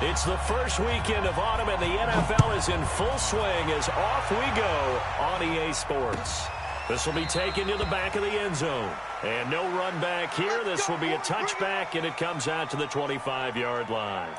It's the first weekend of autumn, and the NFL is in full swing as off we go on EA Sports. This will be taken to the back of the end zone. And no run back here. This will be a touchback, and it comes out to the 25-yard line.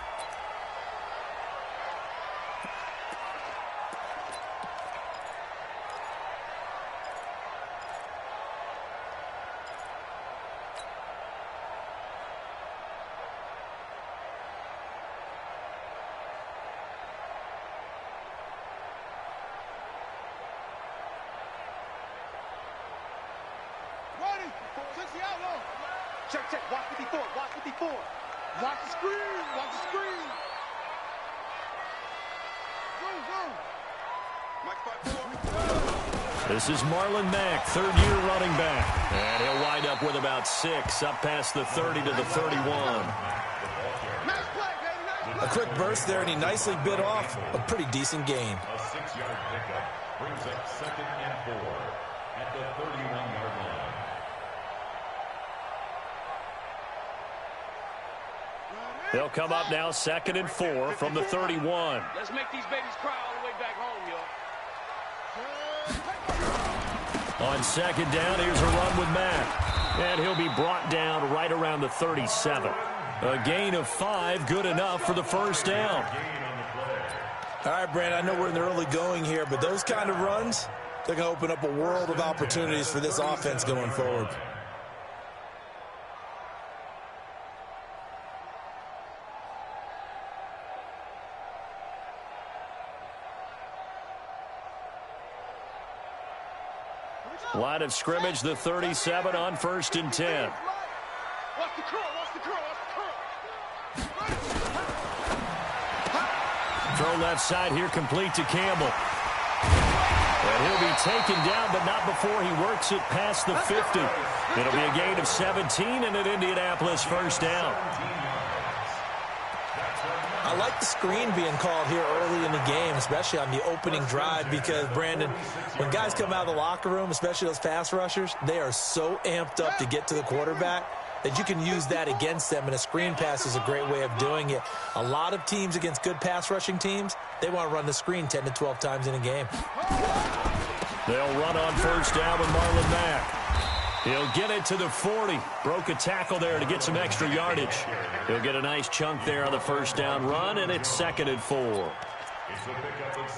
Check. Watch 54. Watch 54. Watch the screen. Watch the screen. Go. This is Marlon Mack, third-year running back. And he'll wind up with about 6, up past the 30 to the 31. Nice play, baby. Nice play. A quick burst there, and he nicely bit off a pretty decent gain. A 6-yard pickup brings up 2nd and 4 at the 31-yard line. They'll come up now 2nd and 4 from the 31. Let's make these babies cry all the way back home, y'all. On 2nd down, here's a run with Mack. And he'll be brought down right around the 37. A gain of 5, good enough for the first down. All right, Brandon, I know we're in the early going here, but those kind of runs, they're going to open up a world of opportunities for this offense going forward. Line of scrimmage, the 37 on 1st and 10. Watch the curl. Watch the curl. Watch the curl. Throw left side here, complete to Campbell. And he'll be taken down, but not before he works it past the 50. It'll be a gain of 17 and an Indianapolis first down. I like the screen being called here early in the game, especially on the opening drive, because, Brandon, when guys come out of the locker room, especially those pass rushers, they are so amped up to get to the quarterback that you can use that against them, and a screen pass is a great way of doing it. A lot of teams against good pass rushing teams, they want to run the screen 10 to 12 times in a game. They'll run on first down with Marlon Mack. He'll get it to the 40. Broke a tackle there to get some extra yardage. He'll get a nice chunk there on the first down run, and it's 2nd and 4.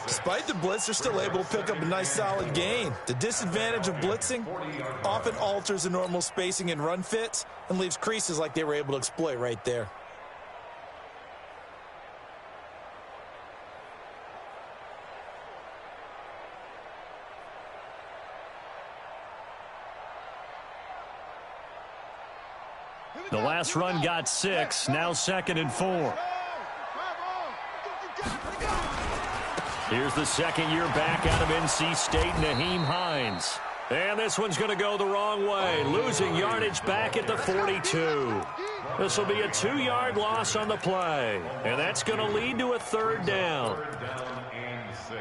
Despite the blitz, they're still able to pick up a nice solid gain. The disadvantage of blitzing often alters the normal spacing and run fits and leaves creases like they were able to exploit right there. The last run got 6, now 2nd and 4. Here's the second-year back out of NC State, Nyheim Hines. And this one's going to go the wrong way, losing yardage back at the 42. This will be a 2-yard loss on the play, and that's going to lead to a 3rd down. 3rd down and 6.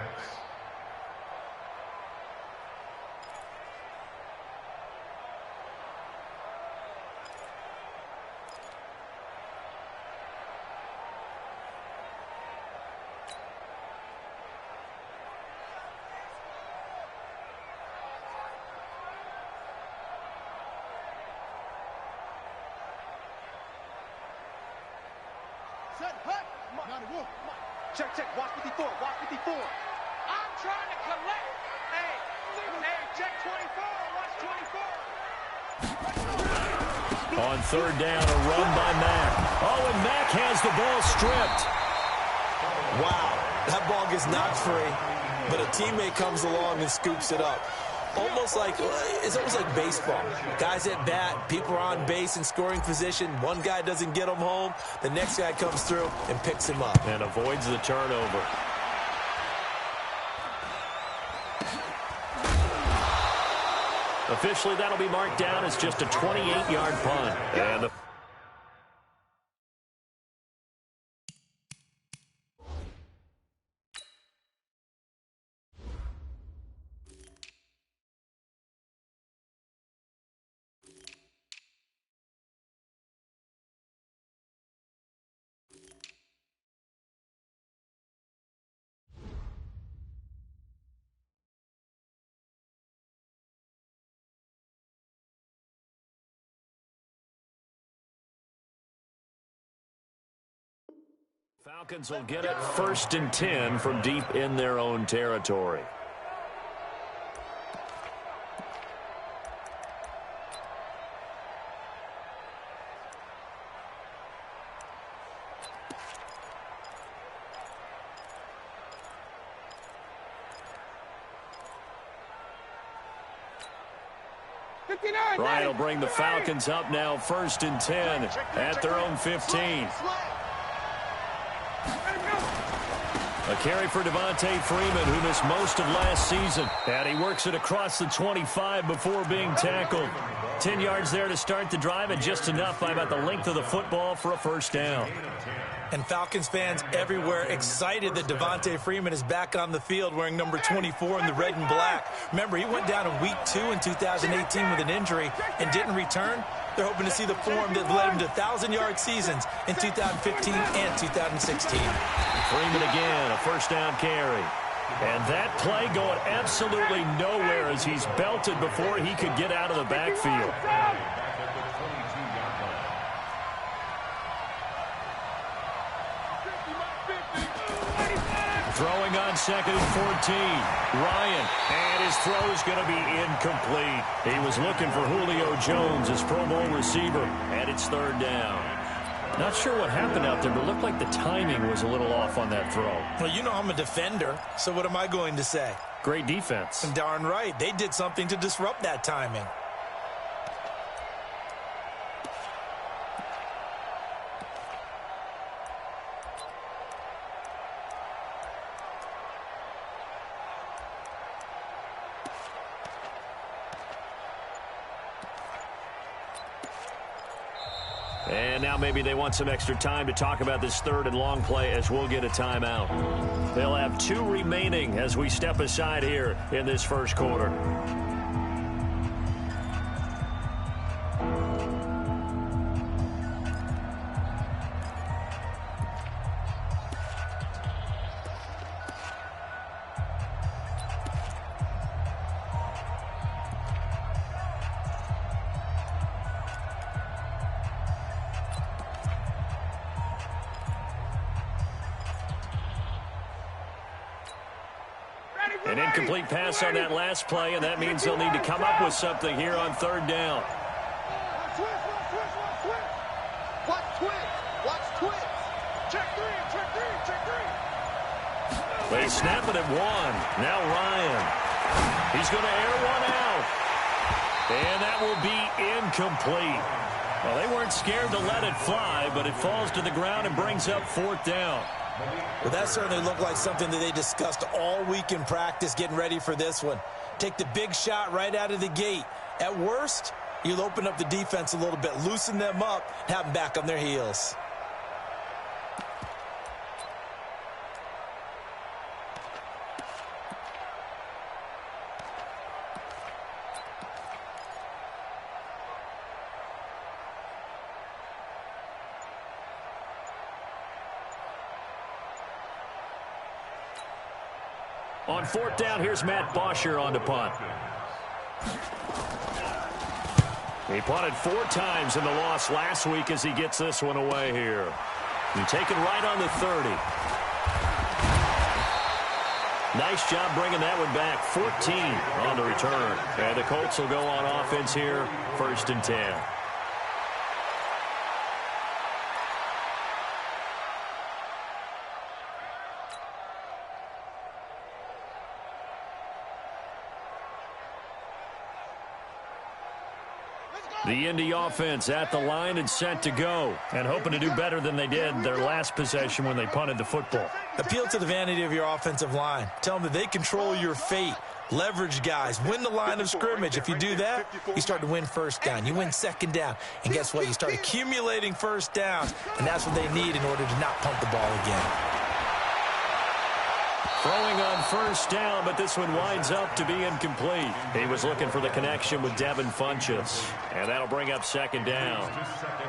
Check. Watch 54. Watch 54. I'm trying to collect. Hey, check 24. Watch 24. On 3rd down, a run by Mack. Oh, and Mack has the ball stripped. Wow, that ball gets knocked free, but a teammate comes along and scoops it up. It's almost like baseball. Guys at bat, people are on base in scoring position. One guy doesn't get him home. The next guy comes through and picks him up. And avoids the turnover. Officially, that'll be marked down as just a 28-yard punt. And the Falcons will get it 1st and 10 from deep in their own territory. Bryant will bring the Falcons up now 1st and 10 at their own 15. A carry for Devontae Freeman, who missed most of last season. And he works it across the 25 before being tackled. 10 yards there to start the drive, and just enough by about the length of the football for a 1st down. And Falcons fans everywhere excited that Devontae Freeman is back on the field wearing number 24 in the red and black. Remember, he went down in week 2 in 2018 with an injury and didn't return. They're hoping to see the form that led him to 1,000-yard seasons in 2015 and 2016. Freeman again, a 1st down carry. And that play going absolutely nowhere as he's belted before he could get out of the backfield. Throwing on 2nd and 14. Ryan, and his throw is going to be incomplete. He was looking for Julio Jones, his Pro Bowl receiver, and it's 3rd down. Not sure what happened out there, but it looked like the timing was a little off on that throw. Well, you know I'm a defender, so what am I going to say? Great defense. Darn right. They did something to disrupt that timing. And now maybe they want some extra time to talk about this 3rd and long play as we'll get a timeout. They'll have 2 remaining as we step aside here in this 1st quarter. An incomplete pass on that last play, and that means they'll need to come up with something here on 3rd down. Watch twist. Check three. They snap it at 1. Now Ryan. He's going to air one out. And that will be incomplete. Well, they weren't scared to let it fly, but it falls to the ground and brings up 4th down. Well, that certainly looked like something that they discussed all week in practice getting ready for this one. Take the big shot right out of the gate. At worst, you'll open up the defense a little bit, loosen them up, and have them back on their heels. On 4th down, here's Matt Bosher on the punt. He punted 4 times in the loss last week as he gets this one away here. And taken right on the 30. Nice job bringing that one back. 14 on the return. And the Colts will go on offense here, 1st and 10. The Indy offense at the line and set to go, and hoping to do better than they did their last possession when they punted the football. Appeal to the vanity of your offensive line. Tell them that they control your fate. Leverage guys. Win the line of scrimmage. If you do that, you start to win 1st down. You win 2nd down. And guess what? You start accumulating 1st downs, and that's what they need in order to not punt the ball again. Throwing on 1st down, but this one winds up to be incomplete. He was looking for the connection with Devin Funchess, and that'll bring up 2nd down.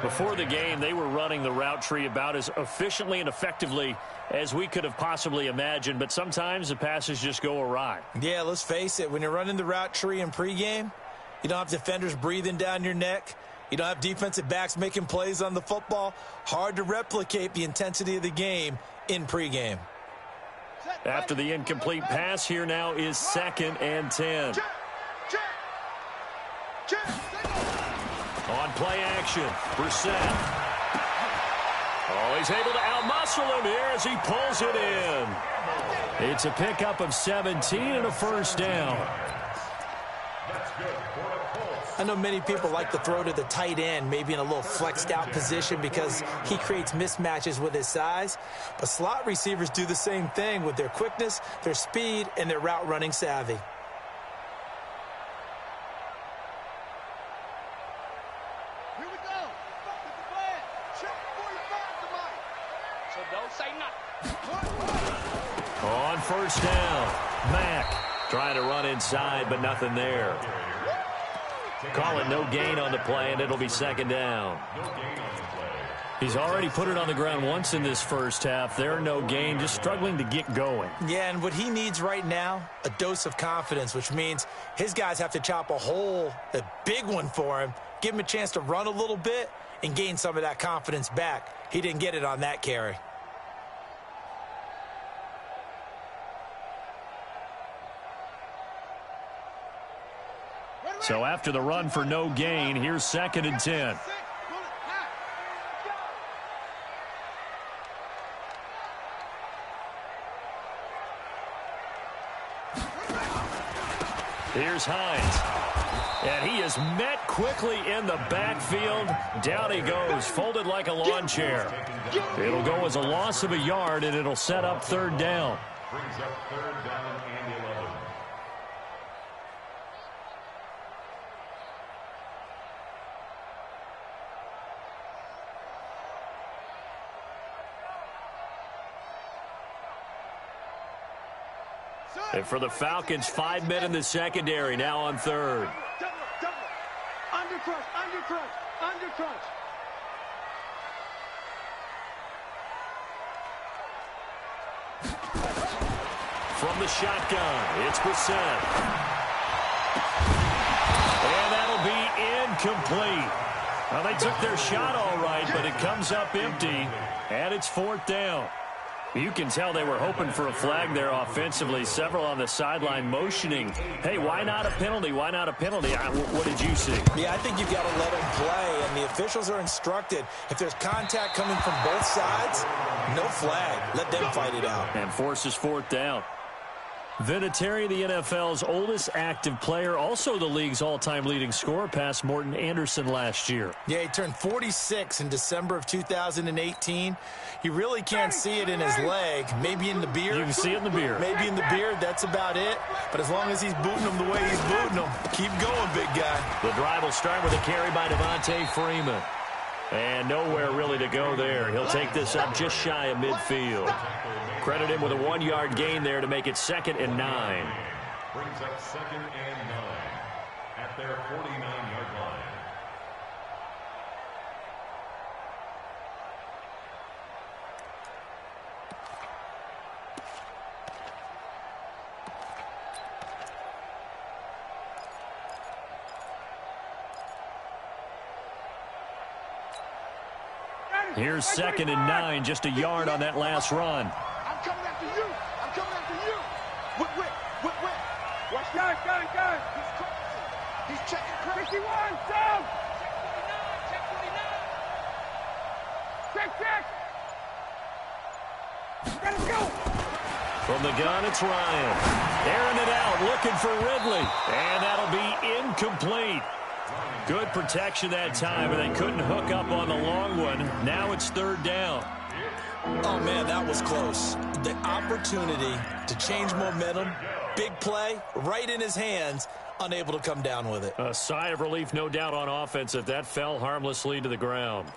Before the game, they were running the route tree about as efficiently and effectively as we could have possibly imagined, but sometimes the passes just go awry. Yeah, let's face it. When you're running the route tree in pregame, you don't have defenders breathing down your neck. You don't have defensive backs making plays on the football. Hard to replicate the intensity of the game in pregame. After the incomplete pass, here now is 2nd and 10. On play action, Brissett. Oh, he's able to outmuscle him here as he pulls it in. It's a pickup of 17 and a first down. I know many people like to throw to the tight end, maybe in a little flexed out position because he creates mismatches with his size. But slot receivers do the same thing with their quickness, their speed, and their route running savvy. Here we go. Get the plan. Check before you back the mic. So don't say nothing. On first down, Mack trying to run inside, but nothing there. Call it no gain on the play, and it'll be 2nd down. He's already put it on the ground once in this first half. There, no gain, just struggling to get going. Yeah, and what he needs right now, a dose of confidence, which means his guys have to chop a big one for him, give him a chance to run a little bit, and gain some of that confidence back. He didn't get it on that carry. So after the run for no gain, here's 2nd and 10. Here's Hines. And he is met quickly in the backfield. Down he goes, folded like a lawn chair. It'll go as a loss of a yard, and it'll set up 3rd down. Brings up 3rd down and 11. And for the Falcons, 5 men in the secondary, now on 3rd. Double. Under crunch. From the shotgun, it's Brissett. And that'll be incomplete. Well, they took their shot all right, but it comes up empty, and it's 4th down. You can tell they were hoping for a flag there offensively. Several on the sideline motioning, hey, why not a penalty? Why not a penalty? What did you see? Yeah, I think you've got to let them play, and the officials are instructed. If there's contact coming from both sides, no flag. Let them fight it out. And forces 4th down. Vinatieri, the NFL's oldest active player, also the league's all-time leading scorer, past Morton Anderson last year. Yeah, he turned 46 in December of 2018. You really can't see it in his leg, maybe in the beard. You can see it in the beard. Maybe in the beard, that's about it. But as long as he's booting him the way he's booting him, keep going, big guy. The drive will start with a carry by Devontae Freeman. And nowhere really to go there. He'll take this up just shy of midfield. Credit him with a 1-yard gain there to make it 2nd and 9. Brings up 2nd and 9 at their 49-yard line. Here's 2nd and 9, just a yard on that last run. I'm coming after you. Whip. Watch Guys. He's checking crunch. 51, down. Check 49. Check. Let us go. From the gun, it's Ryan. Airing it out, looking for Ridley. And that'll be incomplete. Good protection that time, but they couldn't hook up on the long one. Now it's 3rd down. Oh, man, that was close. The opportunity to change momentum, big play, right in his hands, unable to come down with it. A sigh of relief, no doubt, on offense if that fell harmlessly to the ground.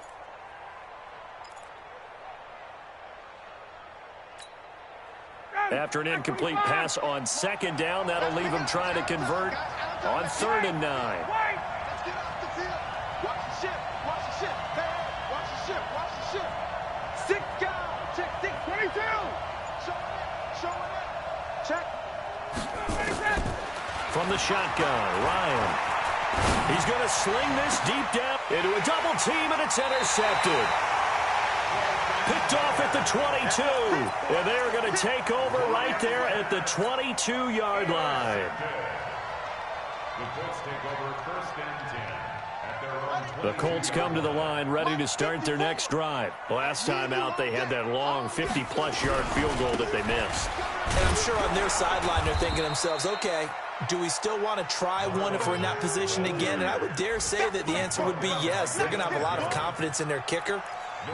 After an incomplete pass on 2nd down, that'll leave him trying to convert on 3rd and 9. Let's get off the field. Watch the ship. Hey, watch the ship. 6 guys. Check 622. Showing it. Check. From the shotgun, Ryan. He's going to sling this deep down into a double team, and it's intercepted. Picked off at the 22. And they're going to take over right there at the 22-yard line. The Colts take over first and 10 at their own 20. The Colts come to the line ready to start their next drive. Last time out, they had that long 50-plus yard field goal that they missed. And I'm sure on their sideline they're thinking to themselves, okay, do we still want to try one if we're in that position again? And I would dare say that the answer would be yes. They're going to have a lot of confidence in their kicker.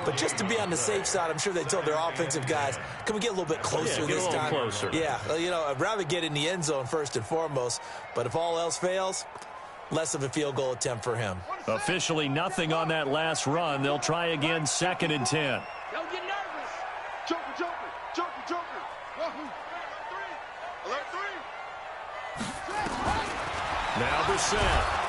But just to be on the safe side, I'm sure they told their offensive guys, can we get a little bit closer this time? Closer. Yeah, I'd rather get in the end zone first and foremost. But if all else fails, less of a field goal attempt for him. Officially nothing on that last run. They'll try again, 2nd and 10. Don't get nervous. Joker, Joker, Joker, Joker. Alert 3. Now Brissett.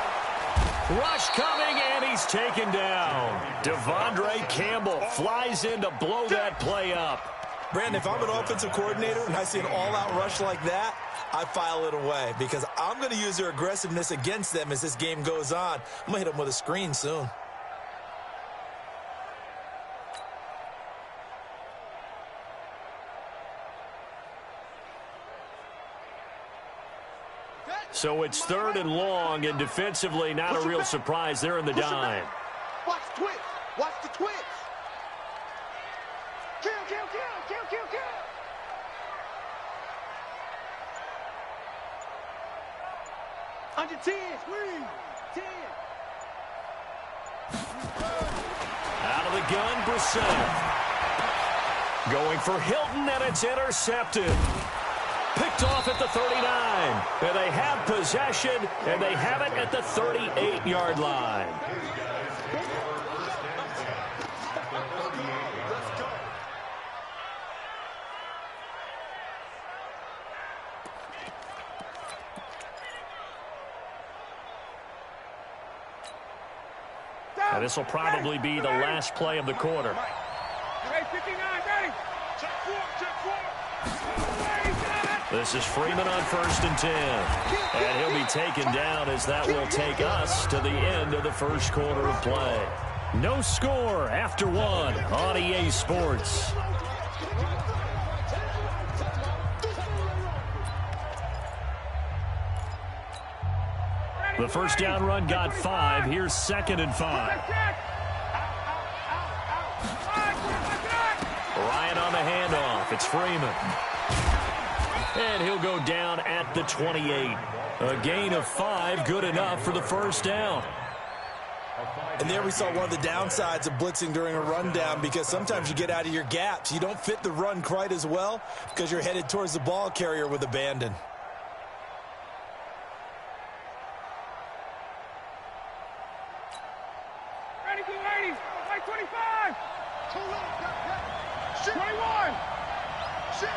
Rush coming, and he's taken down. Devondre Campbell flies in to blow that play up. Brandon, if I'm an offensive coordinator and I see an all-out rush like that, I file it away because I'm going to use their aggressiveness against them as this game goes on. I'm going to hit them with a screen soon. So it's 3rd and long, and defensively not a real surprise. They're in the dime. Watch the twitch. Watch the twitch. Kill, kill, kill, kill, kill, kill. Under 10, screen. 10. Out of the gun, Brissett. Going for Hilton, and it's intercepted. Picked off at the 39. And they have possession, and they have it at the 38-yard line. And this will probably be the last play of the quarter. Hey, 59, ready. Check 4, check 4. This is Freeman on 1st and 10. And he'll be taken down as that will take us to the end of the first quarter of play. No score after 1 on EA Sports. The first down run got 5. Here's 2nd and 5. Ryan on the handoff. It's Freeman. And he'll go down at the 28. A gain of 5, good enough for the first down. And there we saw one of the downsides of blitzing during a rundown because sometimes you get out of your gaps. You don't fit the run quite as well because you're headed towards the ball carrier with abandon. Ready, blue ladies. Like 25. 21. Shit.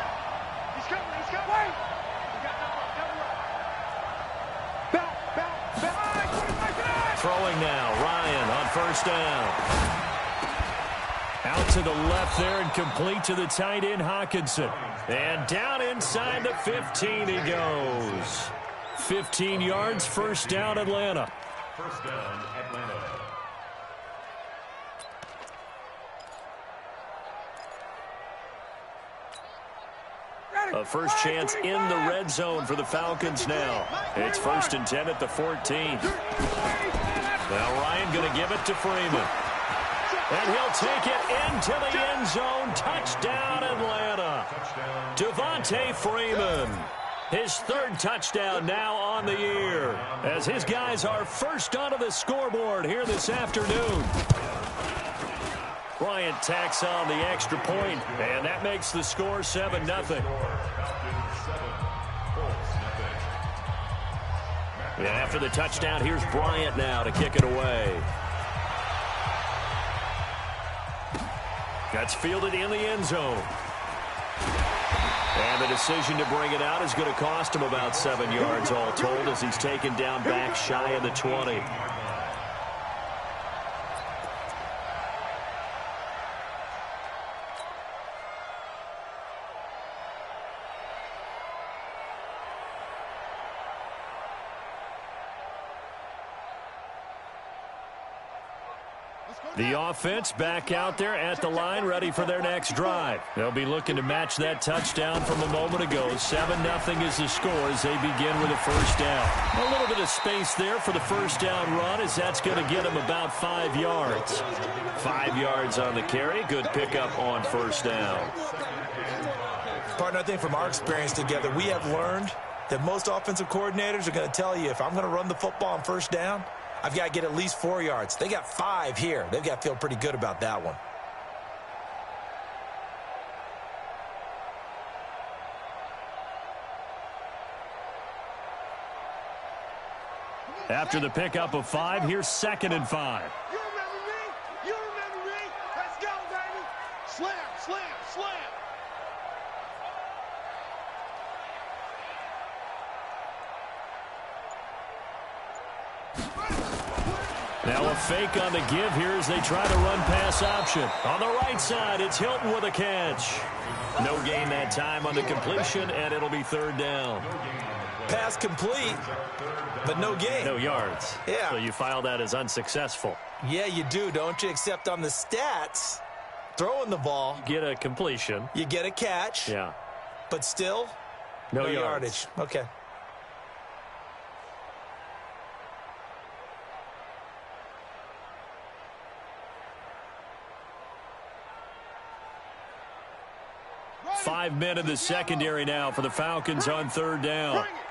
He's coming. Wait. We got double up. Back. Throwing now. Ryan on 1st down. Out to the left there and complete to the tight end, Hawkinson. And down inside the 15 he goes. 15 yards, 1st down, Atlanta. First down, Atlanta. A first chance in the red zone for the Falcons now. It's 1st and 10 at the 14. Now Ryan going to give it to Freeman. And he'll take it into the end zone. Touchdown, Atlanta. Devontae Freeman. His 3rd touchdown now on the year. As his guys are first onto the scoreboard here this afternoon. Bryant tacks on the extra point, and that makes the score 7-0. And after the touchdown, here's Bryant now to kick it away. That's fielded in the end zone. And the decision to bring it out is going to cost him about 7 yards all told as he's taken down back shy of the 20. The offense back out there at the line, ready for their next drive. They'll be looking to match that touchdown from a moment ago. 7-0 is the score as they begin with a first down. A little bit of space there for the first down run, as that's going to get them about 5 yards. 5 yards on the carry. Good pickup on first down. Partner, I think from our experience together, we have learned that most offensive coordinators are going to tell you, if I'm going to run the football on first down, I've got to get at least 4 yards. They got 5 here. They've got to feel pretty good about that one. After the pickup of 5, here's 2nd and 5. You remember me? You remember me? Let's go, baby. Slam, slam, slam. Now a fake on the give here as they try to run pass option. On the right side, it's Hilton with a catch. No gain that time on the completion, and it'll be 3rd down. Pass complete, but no gain. No yards. Yeah. So you file that as unsuccessful. Yeah, you do, don't you? Except on the stats, throwing the ball, Get a completion. you get a catch, Yeah. but still No yardage. Okay. Ready? 5 men in the secondary now for the Falcons on 3rd down. Bring it.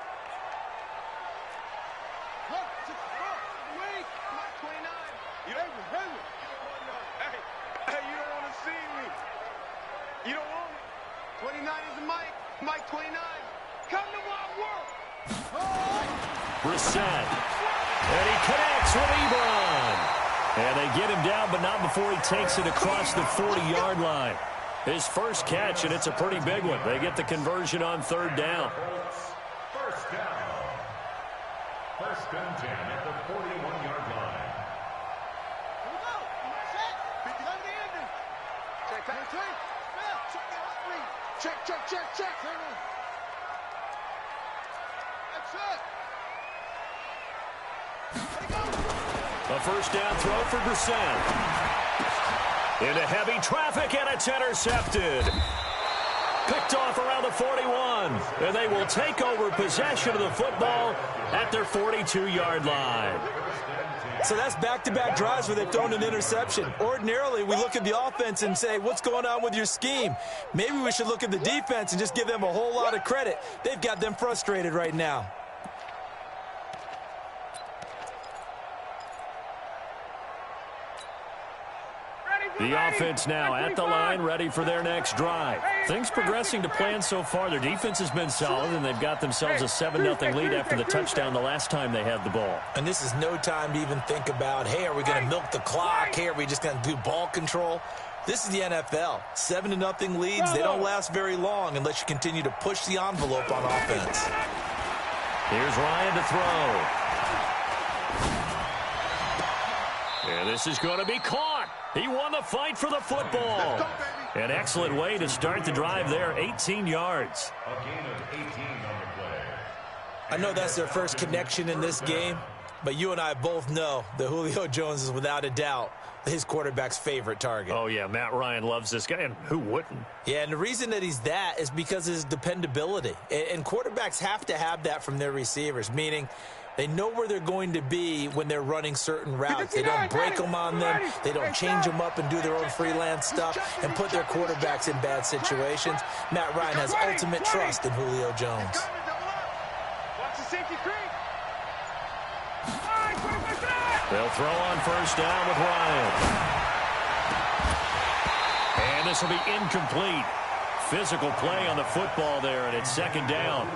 Look, to the front. Wait. Mike 29. You don't remember. Hey, you don't want to see me. You don't want me. 29 is the Mike. Mike 29. Come to my world. Brissett. And he connects with Ebron. And they get him down, but not before he takes it across the 40-yard line. His first catch, and it's a pretty big one. They get the conversion on 3rd down. First down. 1st and 10 at the 41-yard line. Here we go. Set. Begin the ending. Check, check, check. Check it out, read. Check, check, check, check. That's it. There you go. A first down throw for Brissett. Into heavy traffic, and it's intercepted. Picked off around the 41. And they will take over possession of the football at their 42-yard line. So that's back-to-back drives where they've thrown an interception. Ordinarily, we look at the offense and say, what's going on with your scheme? Maybe we should look at the defense and just give them a whole lot of credit. They've got them frustrated right now. The offense now at the line, ready for their next drive. Things progressing to plan so far. Their defense has been solid, and they've got themselves a 7-0 lead after the touchdown the last time they had the ball. And this is no time to even think about, hey, are we going to milk the clock? Hey, are we just going to do ball control? This is the NFL. 7-0 leads, they don't last very long unless you continue to push the envelope on offense. Here's Ryan to throw. And this is going to be caught. He won the fight for the football. An excellent way to start the drive there, 18 yards. A gain of 18 on the play. I know that's their first connection in this game, but you and I both know that Julio Jones is without a doubt his quarterback's favorite target. Oh, yeah, Matt Ryan loves this guy, and who wouldn't? Yeah, and the reason that he's that is because of his dependability. And quarterbacks have to have that from their receivers, meaning they know where they're going to be when they're running certain routes. They don't break them on them. They don't change them up and do their own freelance stuff and put their quarterbacks in bad situations. Matt Ryan has ultimate trust in Julio Jones. Watch the safety creep. They'll throw on first down with Ryan. And this will be incomplete. Physical play on the football there, and it's 2nd down.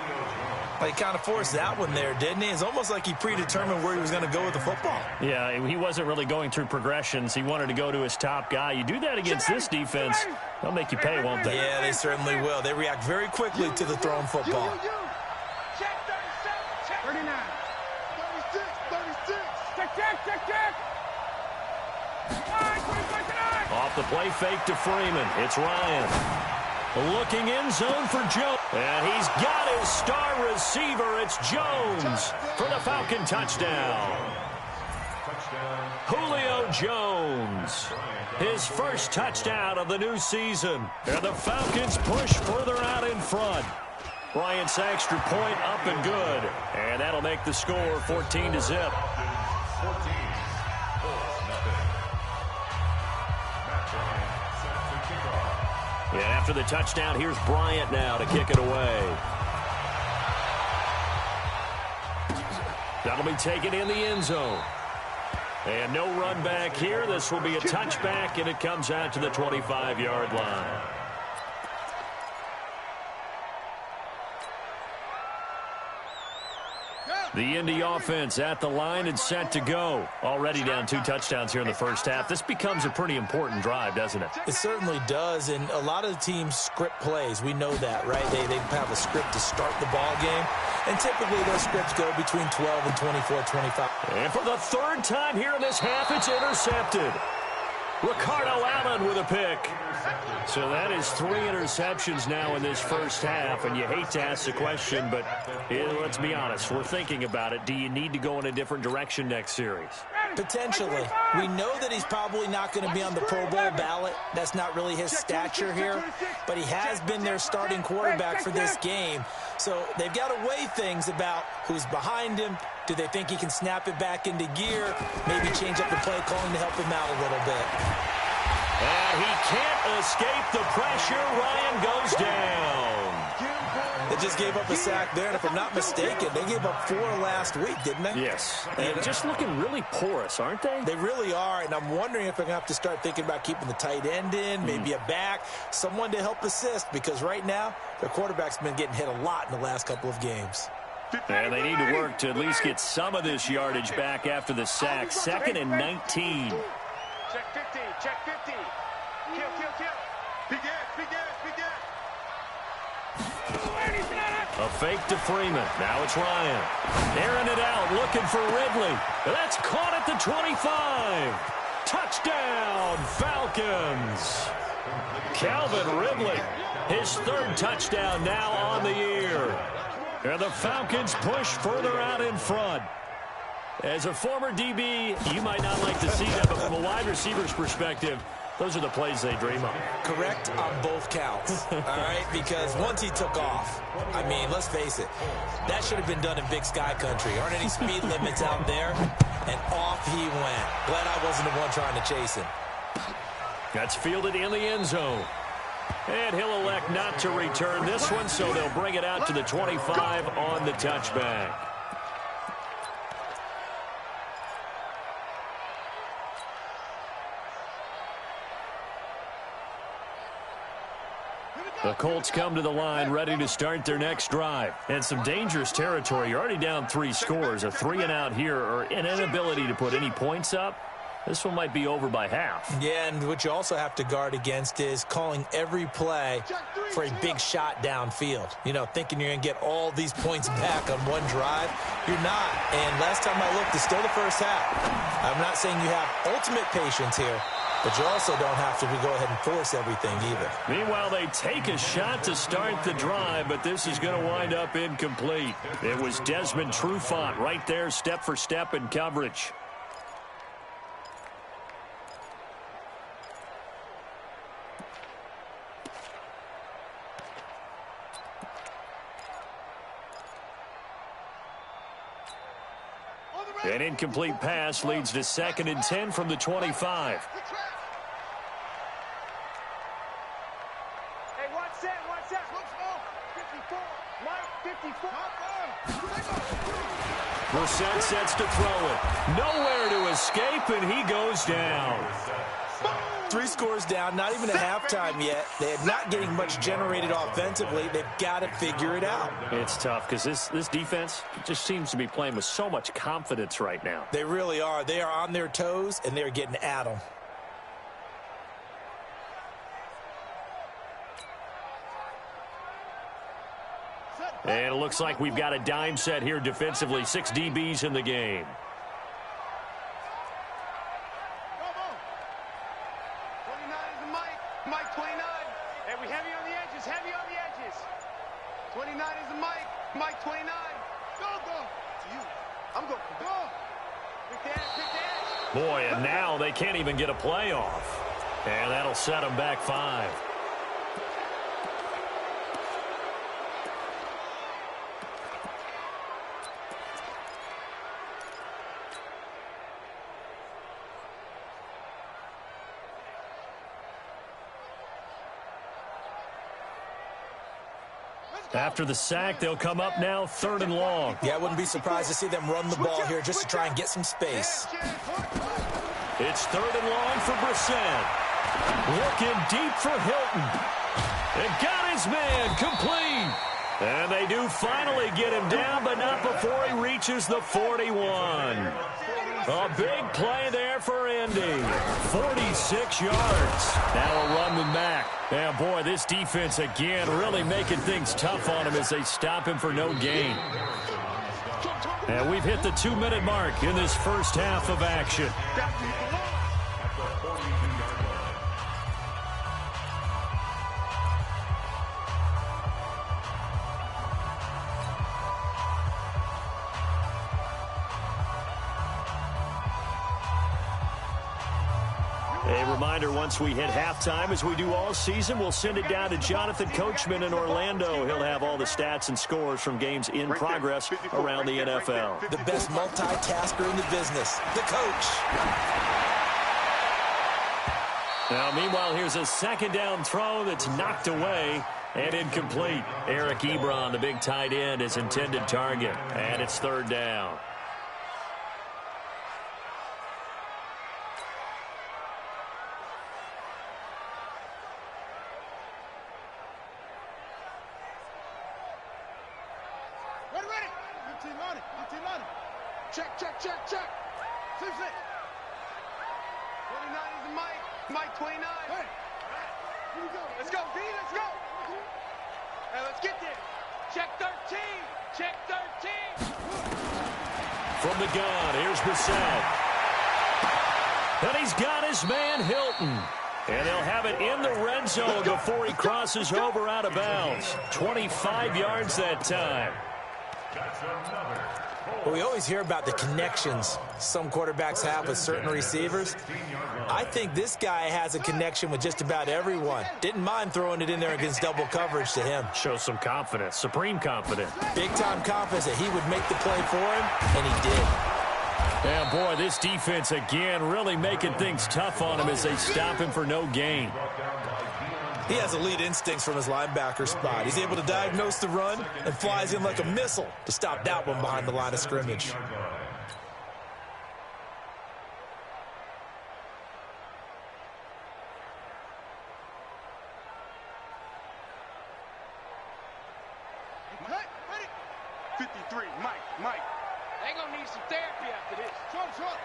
Well, he kind of forced that one there, didn't he? It's almost like he predetermined where he was going to go with the football. Yeah, he wasn't really going through progressions. He wanted to go to his top guy. You do that against this defense, they'll make you pay, won't they? Yeah, they certainly will. They react very quickly to the thrown football. Check 37, check 39. 36, 36. Check. Off the play fake to Freeman. It's Ryan. Looking in zone for Jones. And he's got his star receiver. It's Jones for the Falcon touchdown. Julio Jones. His first touchdown of the new season. And the Falcons push further out in front. Bryant's extra point up and good. And that'll make the score 14-0. And after the touchdown, here's Bryant now to kick it away. That'll be taken in the end zone. And no run back here. This will be a touchback, and it comes out to the 25-yard line. The Indy offense at the line and set to go. Already down 2 touchdowns here in the first half. This becomes a pretty important drive, doesn't it? It certainly does, and a lot of the teams script plays. We know that, right? They have a script to start the ball game, and typically those scripts go between 12 and 24, 25. And for the third time here in this half, it's intercepted. Ricardo Allen with a pick. So that is 3 interceptions now in this first half, and you hate to ask the question, but let's be honest, we're thinking about it. Do you need to go in a different direction next series? Potentially. We know that he's probably not going to be on the Pro Bowl ballot. That's not really his stature here, but he has been their starting quarterback for this game. So they've got to weigh things about who's behind him. Do they think he can snap it back into gear? Maybe change up the play calling to help him out a little bit. And he can't escape the pressure. Ryan goes down. They just gave up a sack there, and if I'm not mistaken, they gave up 4 last week, didn't they? Yes. And just looking really porous, aren't they? They really are, and I'm wondering if they're going to have to start thinking about keeping the tight end in, maybe a back, someone to help assist, because right now their quarterback's been getting hit a lot in the last couple of games. And they need to work to at least get some of this yardage back after the sack. 2nd and 19. Check 50, check 50. Kill, kill, kill. Big ass, big ass, big ass. A fake to Freeman. Now it's Ryan. Airing it out, looking for Ridley. That's caught at the 25. Touchdown, Falcons. Calvin Ridley, his 3rd touchdown now on the year. And the Falcons push further out in front. As a former DB, you might not like to see that, but from a wide receiver's perspective, those are the plays they dream of. Correct on both counts, all right? Because once he took off, I mean, let's face it, that should have been done in Big Sky Country. Aren't any speed limits out there? And off he went. Glad I wasn't the one trying to chase him. That's fielded in the end zone. And he'll elect not to return this one, so they'll bring it out to the 25 on the touchback. The Colts come to the line ready to start their next drive. And some dangerous territory. You're already down 3 scores. A 3-and-out here or an inability to put any points up. This one might be over by half. Yeah, and what you also have to guard against is calling every play for a big shot downfield. You know, thinking you're going to get all these points back on one drive. You're not. And last time I looked, it's still the first half. I'm not saying you have ultimate patience here, but you also don't have to go ahead and force everything either. Meanwhile, they take a shot to start the drive, but this is going to wind up incomplete. It was Desmond Trufant right there, step for step in coverage. An incomplete pass leads to 2nd and 10 from the 25. Hey, watch that, watch that. 54. Mike, 54. Brissett sets to throw it. Nowhere to escape, and he goes down. 3 scores down, not even a halftime yet. They're not getting much generated offensively. They've got to figure it out. It's tough because this defense just seems to be playing with so much confidence right now. They really are. They are on their toes, and they're getting at them. And it looks like we've got a dime set here defensively. 6 DBs in the game. 29 is the Mike. Mike 29. Go, go. To you. I'm going. Go. Boy, and now they can't even get a play off. And that'll set them back 5. After the sack, they'll come up now 3rd and long. Yeah, I wouldn't be surprised to see them run the ball here just to try and get some space. It's 3rd and long for Brissett. Looking deep for Hilton. And got his man complete. And they do finally get him down, but not before he reaches the 41. A big play there for Indy. 46 yards. Now a run with Mack. And boy, this defense again really making things tough on him as they stop him for no gain. And we've hit the 2-minute mark in this first half of action. A reminder, once we hit halftime, as we do all season, we'll send it down to Jonathan Coachman in Orlando. He'll have all the stats and scores from games in progress around the NFL. The best multitasker in the business, the coach. Now, meanwhile, here's a 2nd down throw that's knocked away and incomplete. Eric Ebron, the big tight end, is intended target, and it's 3rd down. Check. 6 it. 29 is the Mike. Mike 29. Hey. Here we go. Let's go, B. Let's go. Hey, let's get there. Check 13. Check 13. From the gun, here's Brissett. And he's got his man Hilton. And they'll have it in the red zone before he crosses over out of bounds. 25 yards that time. Well, we always hear about the connections some quarterbacks have with certain receivers. I think this guy has a connection with just about everyone. Didn't mind throwing it in there against double coverage to him. Shows some confidence, supreme confidence. Big-time confidence that he would make the play for him, and he did. And, boy, this defense, again, really making things tough on him as they stop him for no gain. He has elite instincts from his linebacker spot. He's able to diagnose the run and flies in like a missile to stop that one behind the line of scrimmage. Ready. 53, Mike. They're going to need some therapy after this. Short.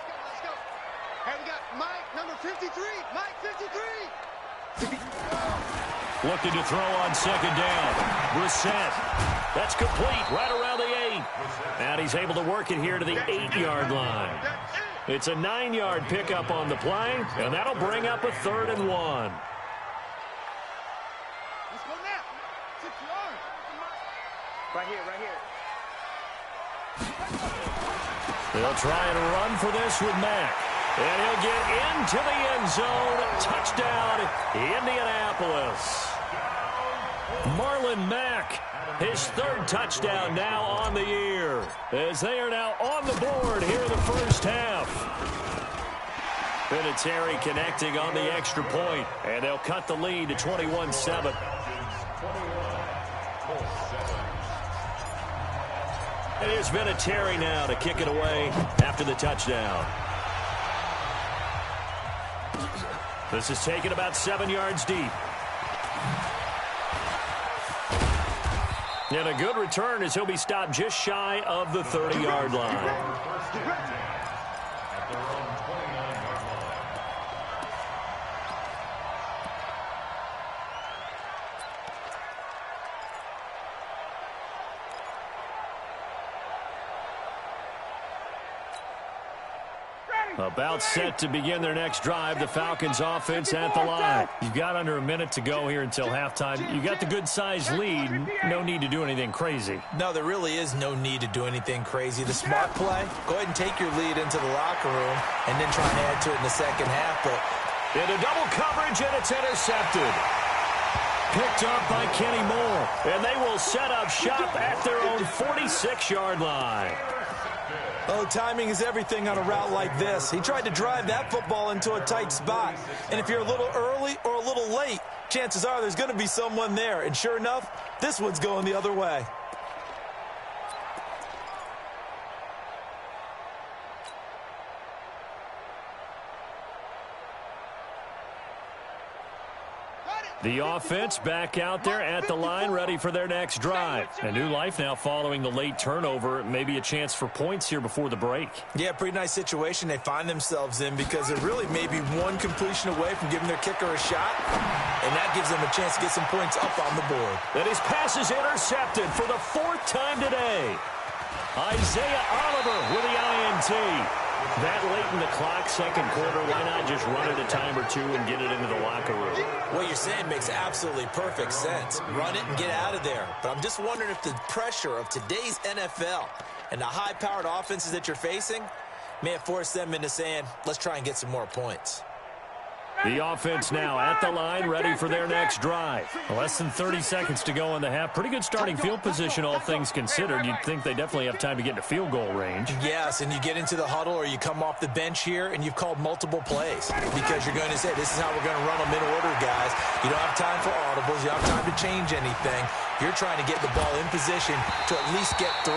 Let's go. Hey, we got Mike, number 53. Mike, 53. Looking to throw on 2nd down. Brissett. That's complete right around the 8. And he's able to work it here to the 8-yard line. It's a 9-yard pickup on the play, and that'll bring up a 3rd and 1. Let's go now. 6 yards. Right here. They'll try and run for this with Mack. And he'll get into the end zone. Touchdown, Indianapolis. Marlon Mack, his 3rd touchdown now on the year, as they are now on the board here in the first half. Vinatieri connecting on the extra point, and they'll cut the lead to 21-7. And here's Vinatieri now to kick it away after the touchdown. This is taken about 7 yards deep. And a good return as he'll be stopped just shy of the 30-yard line. Ready. About set to begin their next drive, the Falcons offense at the line. You've got under a minute to go here until halftime. You got the good-sized lead. No need to do anything crazy. No, there really is no need to do anything crazy. The smart play, go ahead and take your lead into the locker room and then try and add to it in the second half. But into double coverage, and it's intercepted. Picked up by Kenny Moore. And they will set up shop at their own 46-yard line. Oh, timing is everything on a route like this. He tried to drive that football into a tight spot. And if you're a little early or a little late, chances are there's going to be someone there. And sure enough, this one's going the other way. The offense back out there at the line, ready for their next drive. A new life now following the late turnover. Maybe a chance for points here before the break. Yeah, pretty nice situation they find themselves in because they're really maybe one completion away from giving their kicker a shot, and that gives them a chance to get some points up on the board. And his pass is intercepted for the 4th time today. Isaiah Oliver with the INT. That late in the clock, second quarter, why not just run it a time or two and get it into the locker room? What you're saying makes absolutely perfect sense. Run it and get out of there. But I'm just wondering if the pressure of today's NFL and the high-powered offenses that you're facing may have forced them into saying, let's try and get some more points. The offense now at the line, ready for their next drive. Less than 30 seconds to go in the half. Pretty good starting field position, all things considered. You'd think they definitely have time to get into field goal range. Yes, and you get into the huddle or you come off the bench here and you've called multiple plays because you're going to say, this is how we're going to run them in order, guys. You don't have time for audibles. You don't have time to change anything. You're trying to get the ball in position to at least get 3.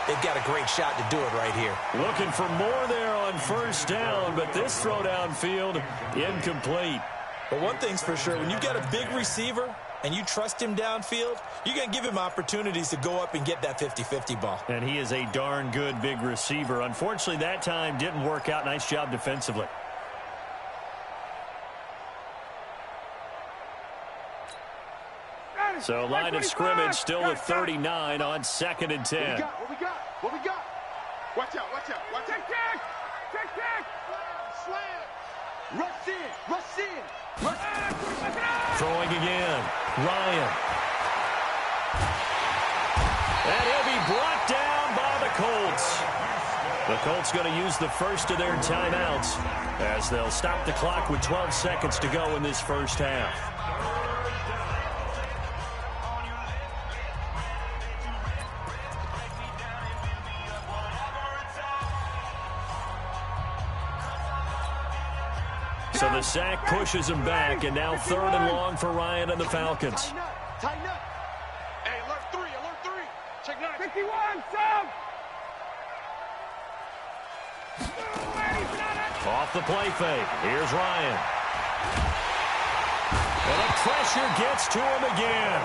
They've got a great shot to do it right here. Looking for more there on first down, but this throw downfield incomplete. But one thing's for sure, when you've got a big receiver and you trust him downfield, you're going to give him opportunities to go up and get that 50-50 ball. And he is a darn good big receiver. Unfortunately, that time didn't work out. Nice job defensively. So line of scrimmage still at 39 on 2nd and 10. What we got? Watch out. Check. Slam. Rush in. Throwing again. Ryan. And he'll be brought down by the Colts. The Colts going to use the first of their timeouts as they'll stop the clock with 12 seconds to go in this first half. So the sack pushes him back, and now 3rd and long for Ryan and the Falcons. Tighten up. Hey, alert 3. Check 9. 51, sub. Off the play fake. Here's Ryan. And the pressure gets to him again.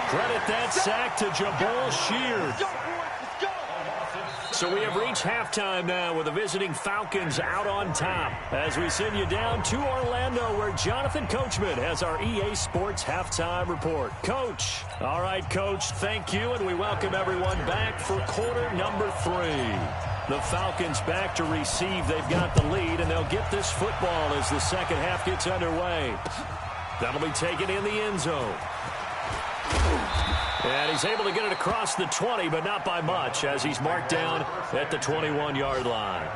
Credit that sack to Jabal Sheard. So we have reached halftime now with the visiting Falcons out on top as we send you down to Orlando where Jonathan Coachman has our EA Sports halftime report. Coach. All right, Coach, thank you, and we welcome everyone back for quarter number 3. The Falcons back to receive. They've got the lead, and they'll get this football as the second half gets underway. That'll be taken in the end zone. And he's able to get it across the 20, but not by much, as he's marked down at the 21-yard line.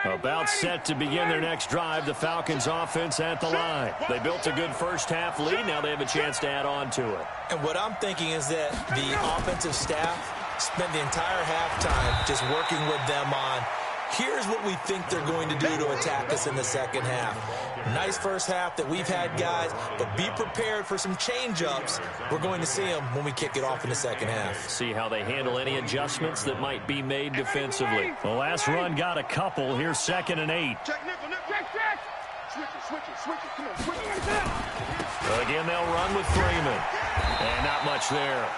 About set to begin their next drive, the Falcons offense at the line. They built a good first half lead. Now they have a chance to add on to it. And what I'm thinking is that the offensive staff spent the entire halftime just working with them on, here's what we think they're going to do to attack us in the second half. Nice first half that we've had, guys, but be prepared for some change-ups. We're going to see them when we kick it off in the second half. See how they handle any adjustments that might be made defensively. The last run got a couple. Here's 2nd and 8. Check. Switch it. Come on, switch it. Again, they'll run with Freeman. And not much there.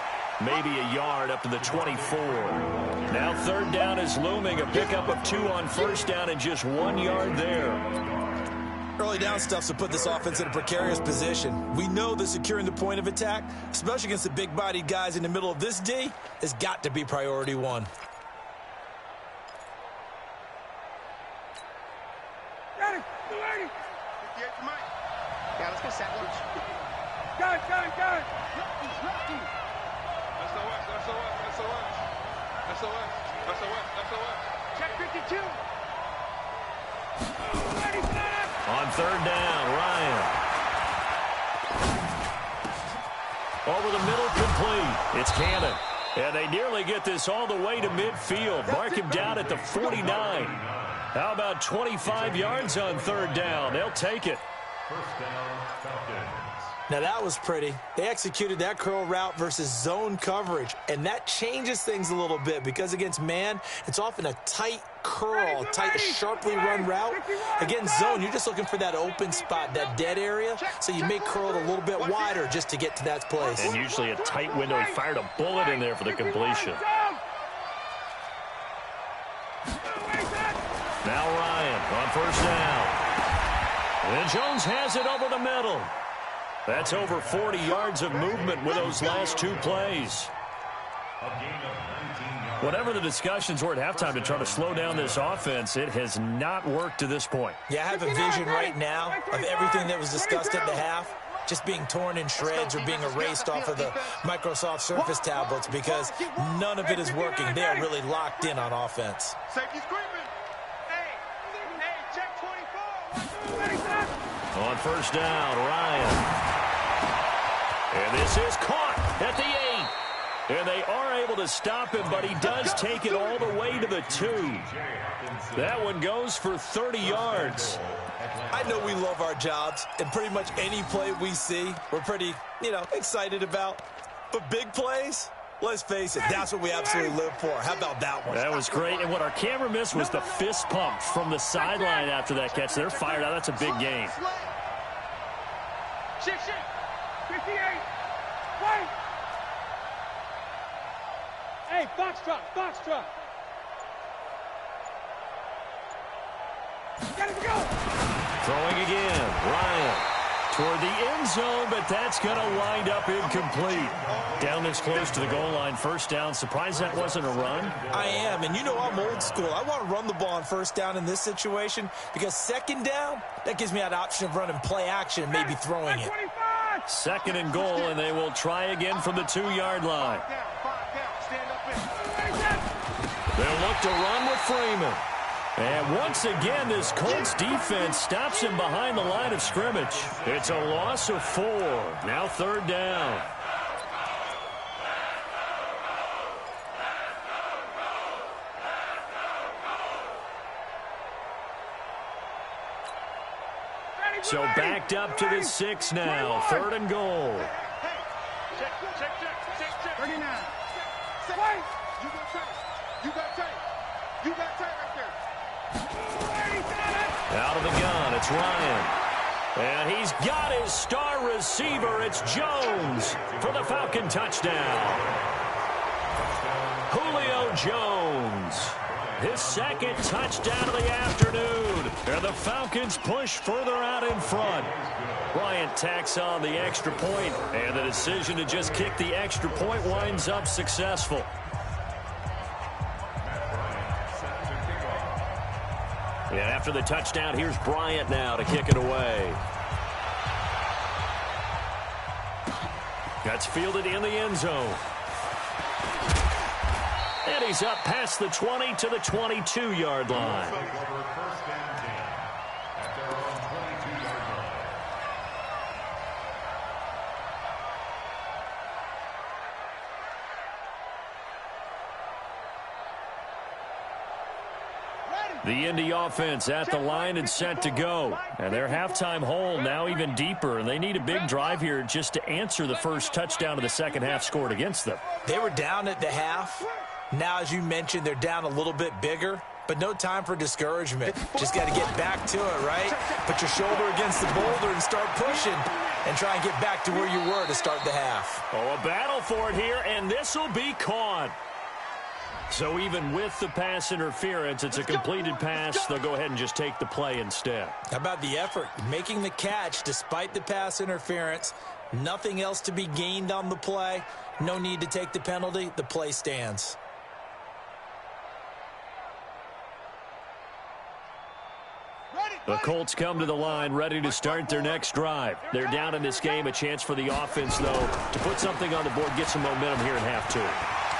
maybe a yard up to the 24. Now third down is looming. A pickup of 2 on first down and just 1 yard there. Early down stuff to put this offense in a precarious position. We know that securing the point of attack, especially against the big-bodied guys in the middle of this D, has got to be priority 1. Yeah, let's go set one. Gun. SOS. Check 52. On third down, Ryan. Over the middle, complete. It's Cannon. And they nearly get this all the way to midfield. Mark him down at the 49. How about 25 yards on third down? They'll take it. First down, Falcons. Now that was pretty. They executed that curl route versus zone coverage, and that changes things a little bit because against man, it's often a tight curl, tight, sharply run route. Against zone, you're just looking for that open spot, that dead area, so you make curl a little bit wider just to get to that place. And usually a tight window. He fired a bullet in there for the completion. Now Ryan on first down. And Jones has it over the middle. That's over 40 yards of movement with those last 2 plays. Whatever the discussions were at halftime to try to slow down this offense, it has not worked to this point. Yeah, I have a vision right now of everything that was discussed at the half just being torn in shreds or being erased off of the Microsoft Surface tablets because none of it is working. They are really locked in on offense. Safety screaming. Hey, check 24. On first down, Ryan. And this is caught at the 8. And they are able to stop him, but he does take it all the way to the 2. That one goes for 30 yards. I know we love our jobs, and pretty much any play we see, we're pretty, excited about. But big plays, let's face it, that's what we absolutely live for. How about that one? That was great. And what our camera missed was the fist pump from the sideline after that catch. They're fired out. That's a big game. Shift. 58. Wait. Hey, box truck. Gotta go. Throwing again, Ryan toward the end zone, but that's going to wind up incomplete. Down this close to the goal line, first down. Surprised that wasn't a run? I am, and I'm old school. I want to run the ball on first down in this situation because second down, that gives me that option of running play action and maybe throwing it. Second and goal, and they will try again from the 2-yard line. They'll look to run with Freeman. And once again, this Colts defense stops him behind the line of scrimmage. It's a loss of 4. Now third down. So backed up to the 6 now. Third and goal. Check. 39. Wait. You got tight right there. Out of the gun, it's Ryan. And he's got his star receiver. It's Jones for the Falcon touchdown. Julio Jones. His second touchdown of the afternoon. And the Falcons push further out in front. Bryant tacks on the extra point, and the decision to just kick the extra point winds up successful. And after the touchdown, here's Bryant now to kick it away. That's fielded in the end zone. And he's up past the 20 to the 22-yard line. The Indy offense at the line and set to go. And their halftime hole now even deeper. And they need a big drive here just to answer the first touchdown of the second half scored against them. They were down at the half. Now, as you mentioned, they're down a little bit bigger. But no time for discouragement. Just got to get back to it, right? Put your shoulder against the boulder and start pushing and try and get back to where you were to start the half. Oh, a battle for it here, and this will be caught. So even with the pass interference, it's a completed pass. They'll go ahead and just take the play instead. How about the effort? Making the catch despite the pass interference. Nothing else to be gained on the play. No need to take the penalty. The play stands. The Colts come to the line ready to start their next drive. They're down in this game. A chance for the offense, though, to put something on the board, get some momentum here in half two.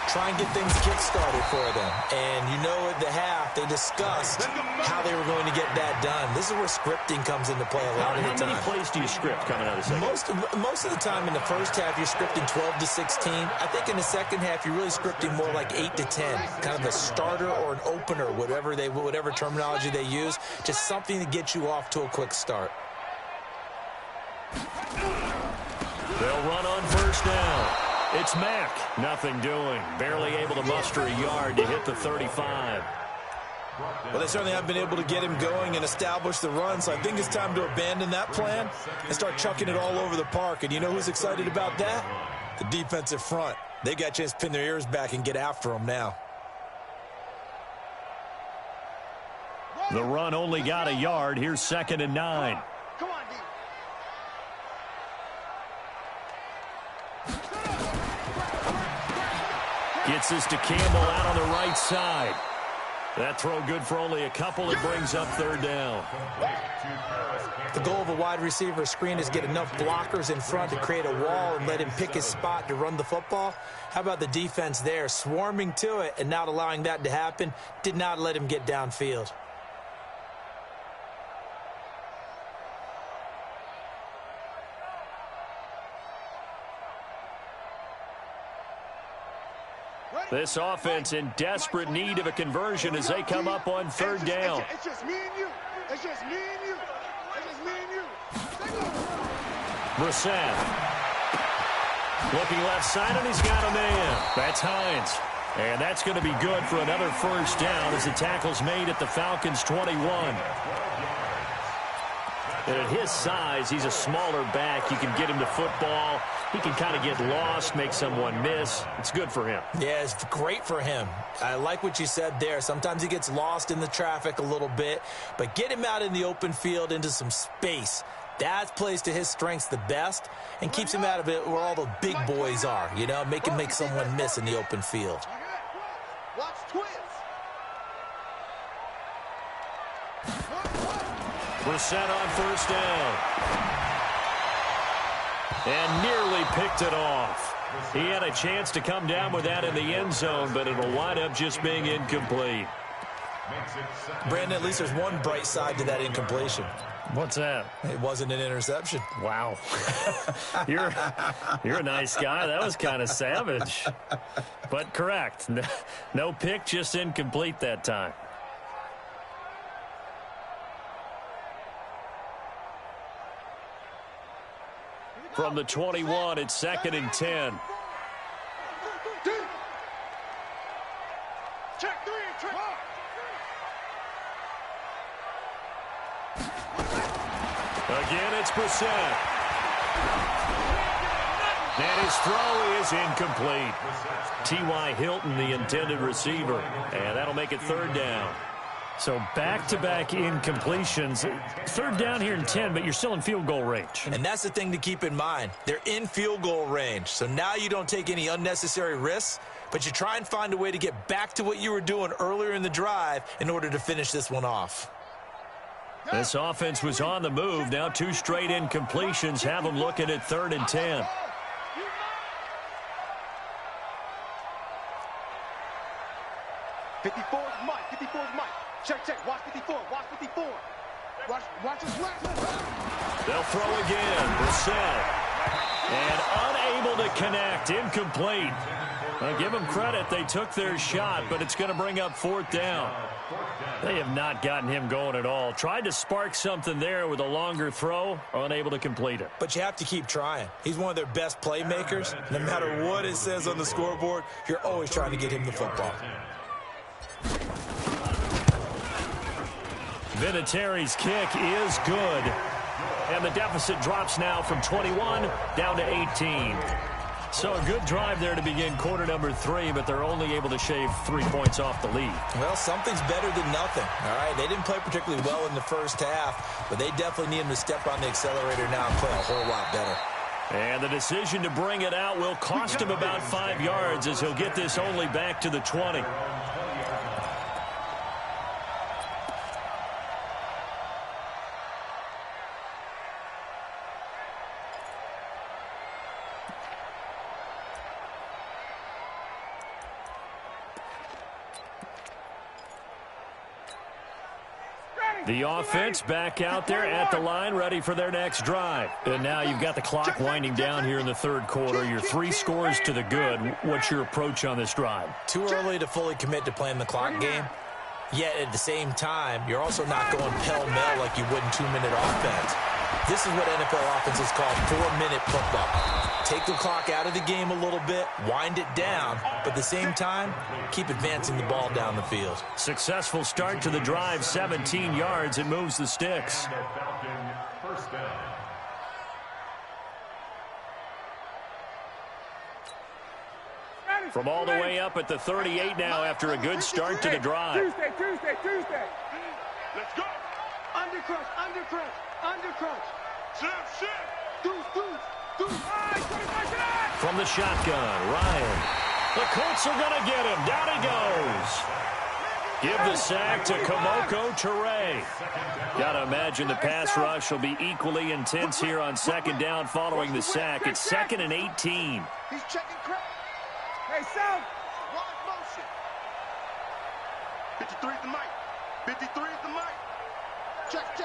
Try and get things kick-started for them. And you know at the half, they discussed how they were going to get that done. This is where scripting comes into play a lot of the time. How many plays do you script coming out of the second? Most of the time in the first half, you're scripting 12 to 16. I think in the second half, you're really scripting more like 8 to 10. Kind of a starter or an opener, whatever terminology they use. Just something to get you off to a quick start. They'll run on first down. It's Mack. Nothing doing. Barely able to muster a yard to hit the 35. Well, they certainly haven't been able to get him going and establish the run, so I think it's time to abandon that plan and start chucking it all over the park. And you know who's excited about that? The defensive front. They got a chance to pin their ears back and get after him now. The run only got a yard. Here's 2nd and 9. Come on, D. Gets this to Campbell out on the right side. That throw good for only a couple. It brings up 3rd down. The goal of a wide receiver screen is get enough blockers in front to create a wall and let him pick his spot to run the football. How about the defense there, swarming to it and not allowing that to happen? Did not let him get downfield. This offense in desperate need of a conversion as they come up on 3rd down. It's just me and you. It's just me and you. It's just me and you. Brissett. Looking left side, and he's got a man. That's Hines. And that's going to be good for another 1st down as the tackle's made at the Falcons' 21. And at his size, he's a smaller back. You can get him to football. He can kind of get lost, make someone miss. It's good for him. Yeah, it's great for him. I like what you said there. Sometimes he gets lost in the traffic a little bit, but get him out in the open field into some space. That plays to his strengths the best and keeps him out of it where all the big boys are, you know, make him make someone miss in the open field. Watch twins. Brissett on 1st down. And nearly picked it off. He had a chance to come down with that in the end zone, but it'll wind up just being incomplete. Brandon, at least there's one bright side to that incompletion. What's that? It wasn't an interception. Wow. You're a nice guy. That was kind of savage. But correct. No pick, just incomplete that time. From the 21, it's 2nd and 10. Check 3, check. Again, it's Brissett. And his throw is incomplete. T.Y. Hilton, the intended receiver. And that'll make it 3rd down. So back-to-back incompletions. 3rd down here in 10, but you're still in field goal range. And that's the thing to keep in mind. They're in field goal range. So now you don't take any unnecessary risks, but you try and find a way to get back to what you were doing earlier in the drive in order to finish this one off. This offense was on the move. Now 2 straight incompletions have them looking at 3rd and 10. Mike. 54 is Mike. Check. Watch 54. Watch 54. Watch his left. They'll throw again. Brissett. And unable to connect. Incomplete. Now, give them credit. They took their shot, but it's going to bring up 4th down. They have not gotten him going at all. Tried to spark something there with a longer throw. Unable to complete it. But you have to keep trying. He's one of their best playmakers. No matter what it says on the scoreboard, you're always trying to get him the football. Vinatieri's kick is good. And the deficit drops now from 21 down to 18. So a good drive there to begin quarter number 3, but they're only able to shave 3 points off the lead. Well, something's better than nothing. All right, they didn't play particularly well in the first half, but they definitely need him to step on the accelerator now and play a whole lot better. And the decision to bring it out will cost him about 5 yards as he'll get this only back to the 20. The offense back out there at the line, ready for their next drive. And now you've got the clock winding down here in the third quarter. Your 3 scores to the good. What's your approach on this drive? Too early to fully commit to playing the clock game. Yet at the same time, you're also not going pell-mell like you would in 2-minute offense. This is what NFL offenses call 4-minute football. Take the clock out of the game a little bit, wind it down, but at the same time, keep advancing the ball down the field. Successful start to the drive, 17 yards. It moves the sticks. From all the way up at the 38 now after a good start to the drive. Tuesday. Let's go. Undercrunch. Deuce. From the shotgun, Ryan. The Colts are going to get him. Down he goes. Give the sack to Kamoko Toure. Got to imagine the pass rush will be equally intense here on second down following the sack. It's 2nd and 18. He's checking Krib. Hey, Sam. Wide motion. 53 is the mic. 53 is the mic. Check.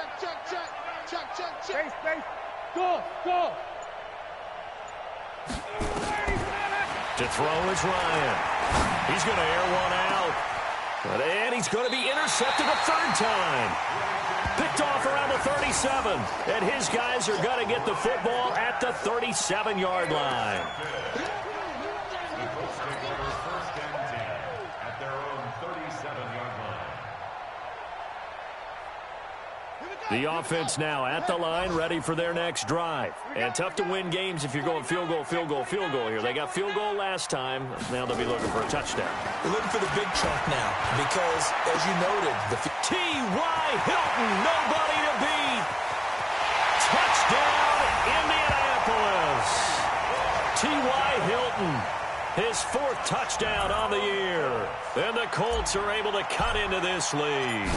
Space. Go. To throw is Ryan. He's going to air one out. And he's going to be intercepted a third time. Picked off around the 37. And his guys are going to get the football at the 37-yard line. At their own 37-yard line. The offense now at the line, ready for their next drive. And tough to win games if you're going field goal here. They got field goal last time. Now they'll be looking for a touchdown. They're looking for the big chunk now because, as you noted, the T.Y. Hilton, nobody to beat. Touchdown, Indianapolis. T.Y. Hilton, his 4th touchdown on the year. And the Colts are able to cut into this lead.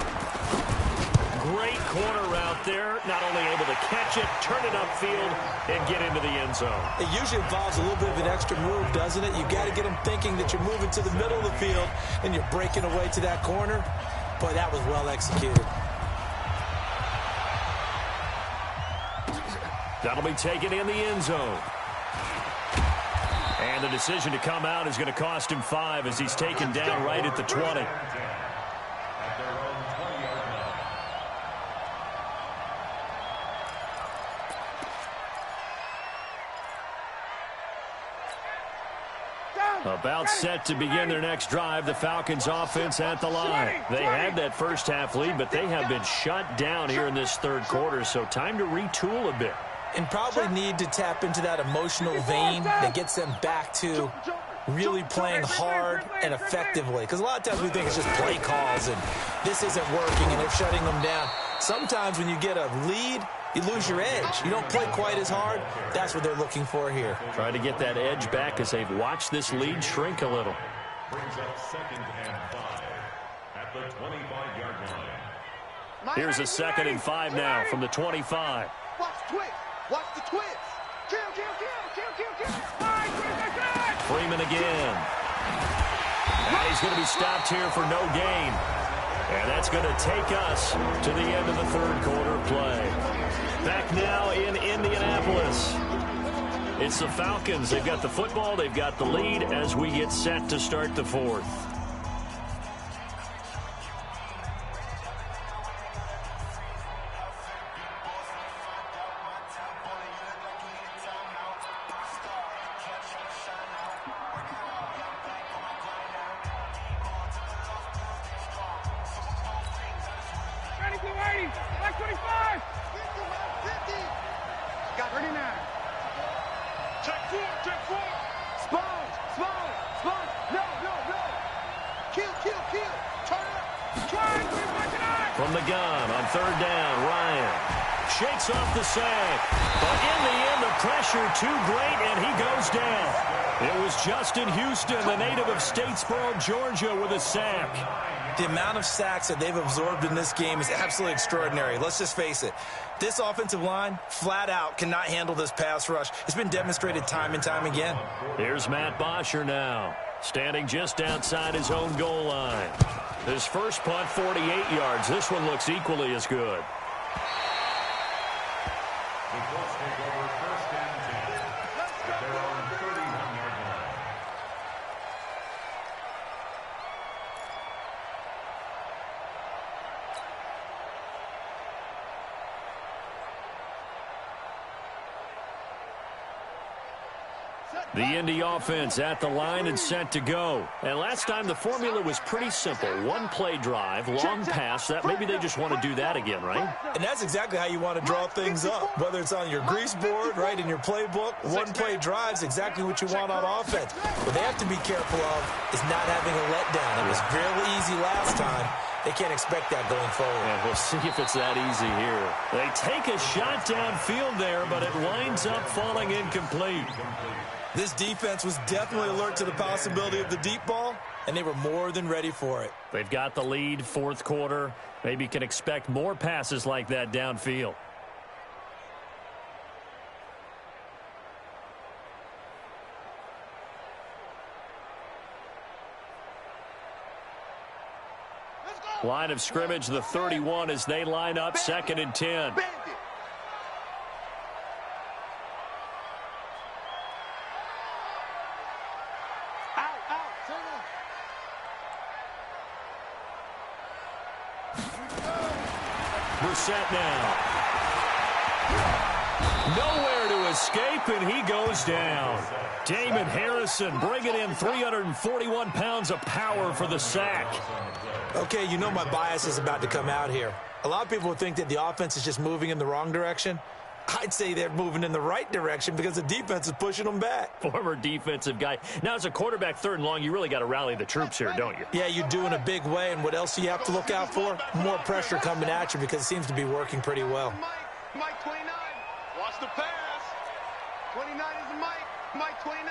Great corner route there. Not only able to catch it, turn it upfield, and get into the end zone. It usually involves a little bit of an extra move, doesn't it? You got to get them thinking that you're moving to the middle of the field and you're breaking away to that corner. Boy, that was well executed. That'll be taken in the end zone. And the decision to come out is going to cost him 5 as he's taken down right at the 20. About set to begin their next drive, the Falcons offense at the line. They had that first half lead, but they have been shut down here in this third quarter, so time to retool a bit. And probably need to tap into that emotional vein that gets them back to really playing hard and effectively. Because a lot of times we think it's just play calls and this isn't working and they're shutting them down. Sometimes when you get a lead, you lose your edge. You don't play quite as hard. That's what they're looking for here. Trying to get that edge back as they've watched this lead shrink a little. Brings up 2nd and 5 at the 25-yard line. Here's a 2nd and 5 now from the 25. Watch the twist. Kill. Freeman again. And he's going to be stopped here for no gain. And that's going to take us to the end of the third quarter play. Back now in Indianapolis. It's the Falcons. They've got the football. They've got the lead as we get set to start the fourth. 39. Check four, check four. Sponge. No. Kill. Turn up. Try, break it out. From the gun on third down, Ryan shakes off the sack. But in the end, the pressure too great, and he goes down. It was Justin Houston, the native of Statesboro, Georgia, with a sack. The amount of sacks that they've absorbed in this game is absolutely extraordinary. Let's just face it. This offensive line, flat out, cannot handle this pass rush. It's been demonstrated time and time again. Here's Matt Bosher now, standing just outside his own goal line. His first punt, 48 yards. This one looks equally as good. The Colts take over first and 10 at their own 31-yard line. The Indy offense at the line and set to go. And last time the formula was pretty simple. One play drive, long pass. That maybe they just want to do that again, right? And that's exactly how you want to draw things up. Whether it's on your grease board, right, in your playbook, one play drive's exactly what you want on offense. What they have to be careful of is not having a letdown. It was real easy last time. They can't expect that going forward. And we'll see if it's that easy here. They take a shot downfield there, but it winds up falling incomplete. This defense was definitely alert to the possibility of the deep ball, and they were more than ready for it. They've got the lead, fourth quarter. Maybe can expect more passes like that downfield. Line of scrimmage, the 31 as they line up, 2nd and 10. Brissett now. Nowhere to escape, and he goes down. Damon Harrison bringing in 341 pounds of power for the sack. Okay, you know my bias is about to come out here. A lot of people would think that the offense is just moving in the wrong direction. I'd say they're moving in the right direction because the defense is pushing them back. Former defensive guy. Now, as a quarterback, 3rd and long, you really got to rally the troops here, don't you? Yeah, you do in a big way. And what else do you have to look out for? More pressure coming at you because it seems to be working pretty well. Mike 29. Watch the pass. 29 is the Mike. Mike 29.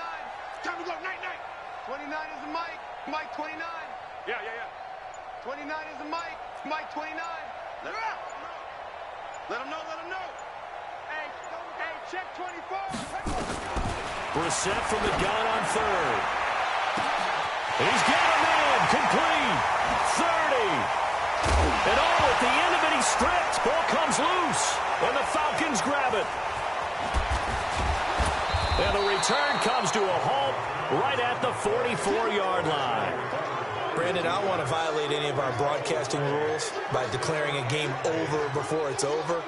Time to go. Night. 29 is the Mike. Mike 29. Yeah. 29 is the Mike. Mike 29. Let him know. Hey, check 24. Brissett from the gun on 3rd. He's got him in. Complete. 30. And at the end of it, he's stripped. Ball comes loose. And the Falcons grab it. And the return comes to a halt right at the 44-yard line. Brandon, I don't want to violate any of our broadcasting rules by declaring a game over before it's over.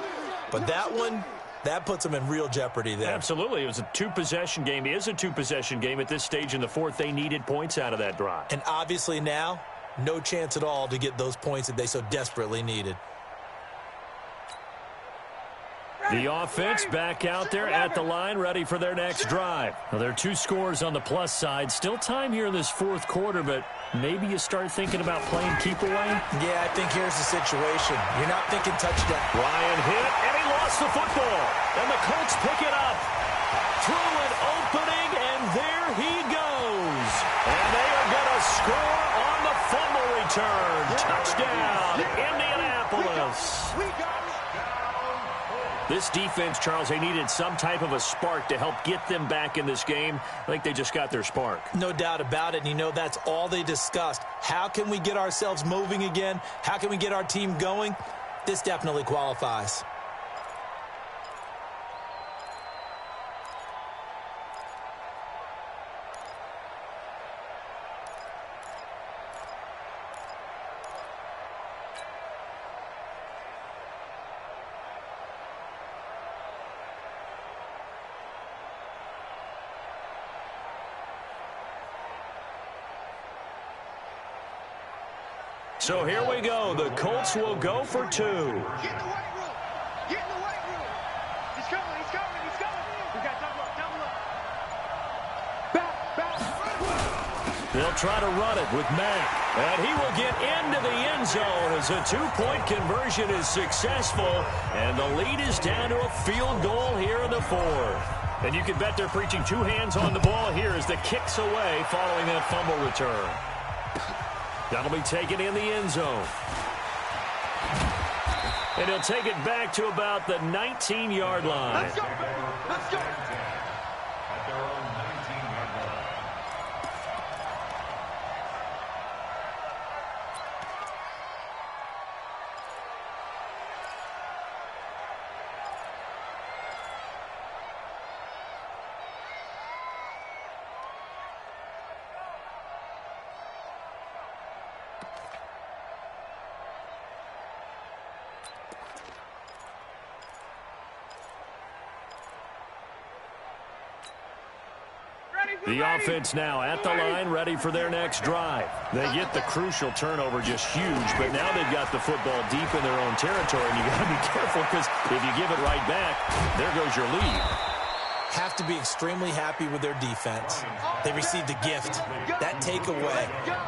But that one, that puts them in real jeopardy there. Absolutely. It was a two-possession game. It is a two-possession game at this stage in the 4th. They needed points out of that drive. And obviously now, no chance at all to get those points that they so desperately needed. The offense back out there at the line, ready for their next drive. Now, there are 2 scores on the plus side. Still time here in this 4th quarter, but maybe you start thinking about playing keep away? Yeah, I think here's the situation. You're not thinking touchdown. Ryan hit, and he lost the football. And the Colts pick it up. Through an opening, and there he goes. And they are going to score on the fumble return. Touchdown, Indianapolis. This defense, Charles, they needed some type of a spark to help get them back in this game. I think they just got their spark. No doubt about it. And, you know, that's all they discussed. How can we get ourselves moving again? How can we get our team going? This definitely qualifies. So here we go. The Colts will go for 2. Get in the weight room. Get in the weight room. He's coming, he's coming, he's coming. We got double up, double up. They'll try to run it with Mack. And he will get into the end zone as a two-point conversion is successful. And the lead is down to a field goal here in the fourth. And you can bet they're preaching two hands on the ball here as the kick's away following that fumble return. That'll be taken in the end zone. And he'll take it back to about the 19-yard line. Let's go, baby. Let's go. At their own 19-yard line. The offense now at the line, ready for their next drive. They get the crucial turnover just huge, but now they've got the football deep in their own territory, and you got to be careful because if you give it right back, there goes your lead. Have to be extremely happy with their defense. They received a gift. That takeaway,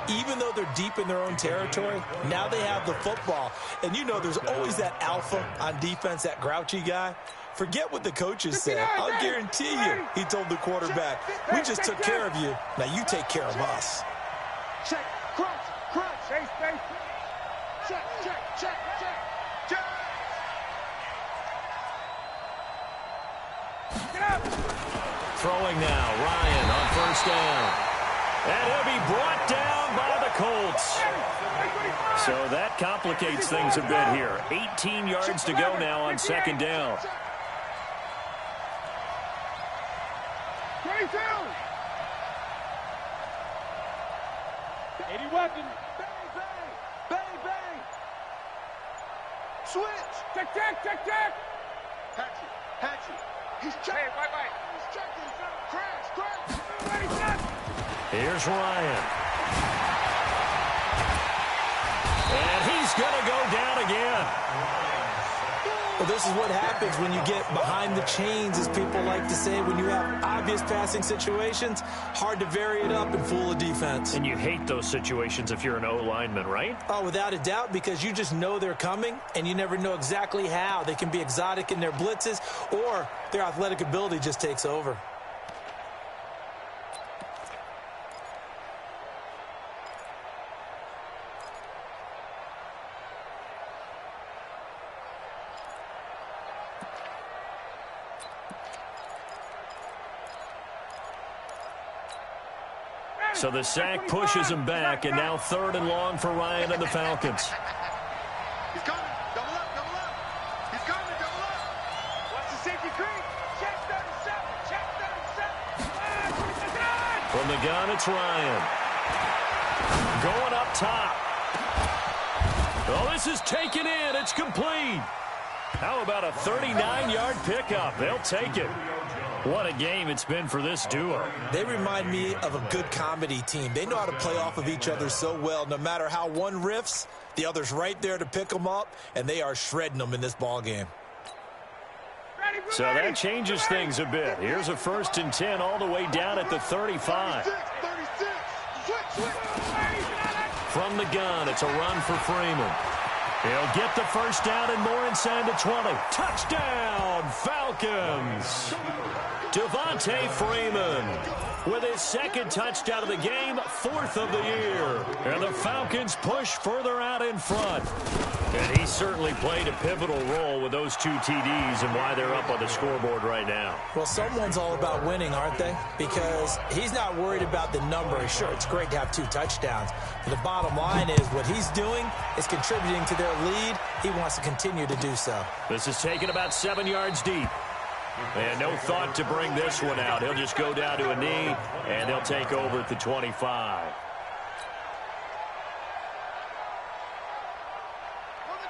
even though they're deep in their own territory, now they have the football. And you know there's always that alpha on defense, that grouchy guy. Forget what the coaches said. I'll guarantee you, he told the quarterback, we just took care of you. Now you take care of us. Check, crunch, crunch. Hey, space. Check, check, check, check, check. Get up. Throwing now, Ryan on first down. And he'll be brought down by the Colts. So that complicates things a bit here. 18 yards to go now on second down. 22. 80 weapon. Bang, bang. Bang, bang. Switch. Check, check, check, check. Hatchet, hatchet. He's checking. Hey, wait. He's checking. Crash, crash. Ready, set. Here's Ryan. And he's going to go down again. Well, this is what happens when you get behind the chains, as people like to say. When you have obvious passing situations, hard to vary it up and fool a defense. And you hate those situations if you're an O-lineman, right? Oh, without a doubt, because you just know they're coming, and you never know exactly how. They can be exotic in their blitzes, or their athletic ability just takes over. So the sack pushes him back, and now 3rd and long for Ryan and the Falcons. He's coming. Double up, double up. He's coming, double up. Watch the safety creep. Check 37. Check 37. From the gun, it's Ryan. Going up top. Oh, this is taken in. It's complete. How about a 39-yard pickup? They'll take it. What a game it's been for this duo. They remind me of a good comedy team. They know how to play off of each other so well. No matter how one riffs, the other's right there to pick them up, and they are shredding them in this ball game. So that changes things a bit. Here's a 1st and 10 all the way down at the 35. 36. Switch. From the gun, it's a run for Freeman. He'll get the first down and more inside the 20. Touchdown, Falcons! Devontae Freeman with his 2nd touchdown of the game, 4th of the year. And the Falcons push further out in front. And he certainly played a pivotal role with those 2 TDs and why they're up on the scoreboard right now. Well, someone's all about winning, aren't they? Because he's not worried about the number. Sure, it's great to have 2 touchdowns. But the bottom line is what he's doing is contributing to their lead. He wants to continue to do so. This is taken about 7 yards deep. And no thought to bring this one out. He'll just go down to a knee, and they'll take over at the 25.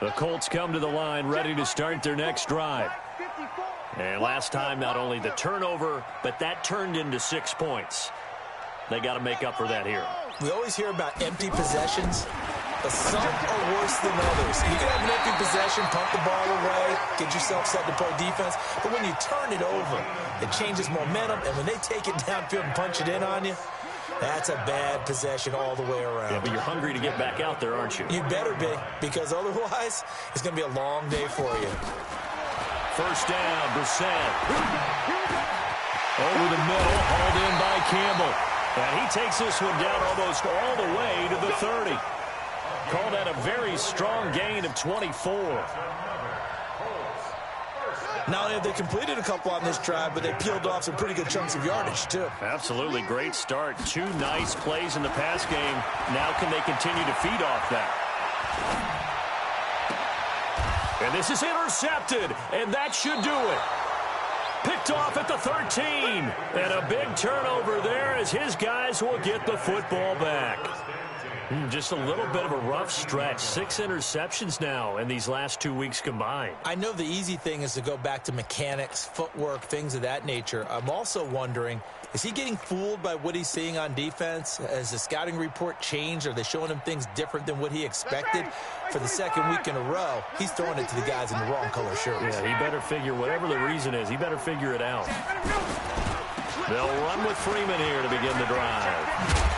The Colts come to the line ready to start their next drive. And last time, not only the turnover, but that turned into 6 points. They got to make up for that here. We always hear about empty possessions. but some are worse than others. You can have an empty possession, punt the ball away, get yourself set to play defense, but when you turn it over, it changes momentum, and when they take it downfield and punch it in on you, that's a bad possession all the way around. Yeah, but you're hungry to get back out there, aren't you? You better be, because otherwise, it's going to be a long day for you. First down, Brissett. Over the middle, hauled in by Campbell. And he takes this one down almost all the way to the 30. Call that a very strong gain of 24. Not only have they completed a couple on this drive, but they peeled off some pretty good chunks of yardage, too. Absolutely. Great start. 2 nice plays in the pass game. Now can they continue to feed off that? And this is intercepted, and that should do it. Picked off at the 13. And a big turnover there as his guys will get the football back. Just a little bit of a rough stretch. 6 interceptions now in these last 2 weeks combined. I know the easy thing is to go back to mechanics, footwork, things of that nature. I'm also wondering, is he getting fooled by what he's seeing on defense? Has the scouting report changed? Are they showing him things different than what he expected? For the second week in a row, he's throwing it to the guys in the wrong color shirts. Yeah, he better figure, whatever the reason is, he better figure it out. They'll run with Freeman here to begin the drive.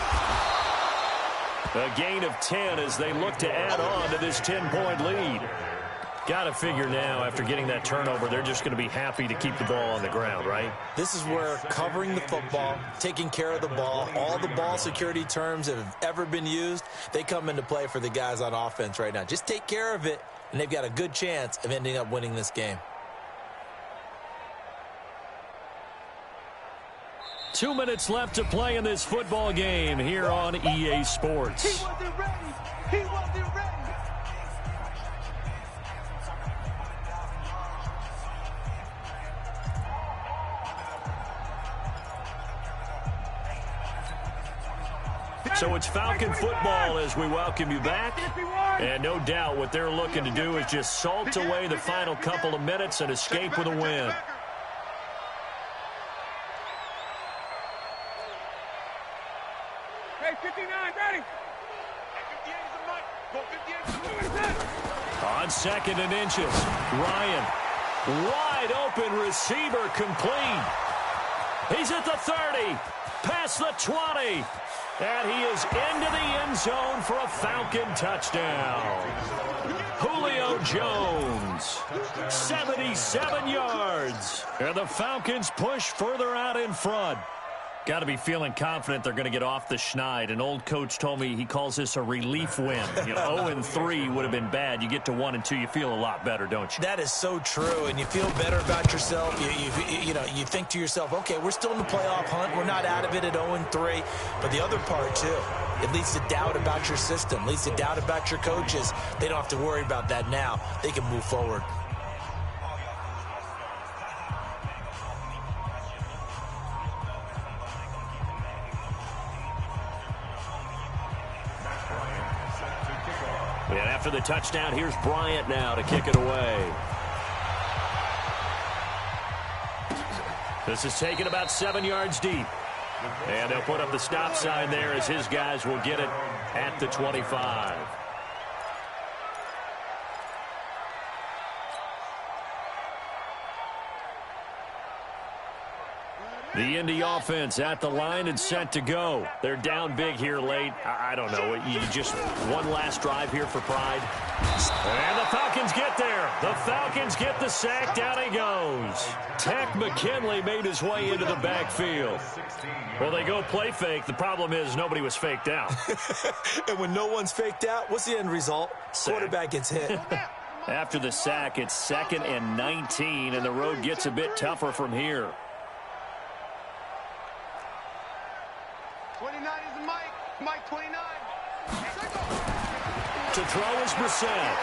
A gain of 10 as they look to add on to this 10-point lead. Got to figure now, after getting that turnover, they're just going to be happy to keep the ball on the ground, right? This is where covering the football, taking care of the ball, all the ball security terms that have ever been used, they come into play for the guys on offense right now. Just take care of it, and they've got a good chance of ending up winning this game. 2 minutes left to play in this football game here on EA Sports. He wasn't ready. He wasn't ready. So it's Falcon football as we welcome you back. And no doubt what they're looking to do is just salt away the final couple of minutes and escape with a win. Hey, 59, ready. On 2nd and inches, Ryan, wide open receiver complete. He's at the 30, past the 20, and he is into the end zone for a Falcon touchdown. Julio Jones, 77 yards, and the Falcons push further out in front. Got to be feeling confident they're going to get off the schneid. An old coach told me he calls this a relief win. 0-3 would have been bad. You get to 1-2, you feel a lot better, don't you? That is so true, and you feel better about yourself. You think to yourself, okay, we're still in the playoff hunt. We're not out of it at 0-3. But the other part, too, it leads to doubt about your system, leads to doubt about your coaches. They don't have to worry about that now. They can move forward. And after the touchdown, here's Bryant now to kick it away. This is taken about 7 yards deep. And they'll put up the stop sign there as his guys will get it at the 25. The Indy offense at the line and set to go. They're down big here late. I don't know. You just one last drive here for pride. And the Falcons get there. The Falcons get the sack. Down he goes. Tech McKinley made his way into the backfield. Well, they go play fake. The problem is nobody was faked out. And when no one's faked out, what's the end result? Sack. Quarterback gets hit. After the sack, it's 2nd and 19, and the road gets a bit tougher from here. 29 is Mike. Mike 29. To throw is Brissett.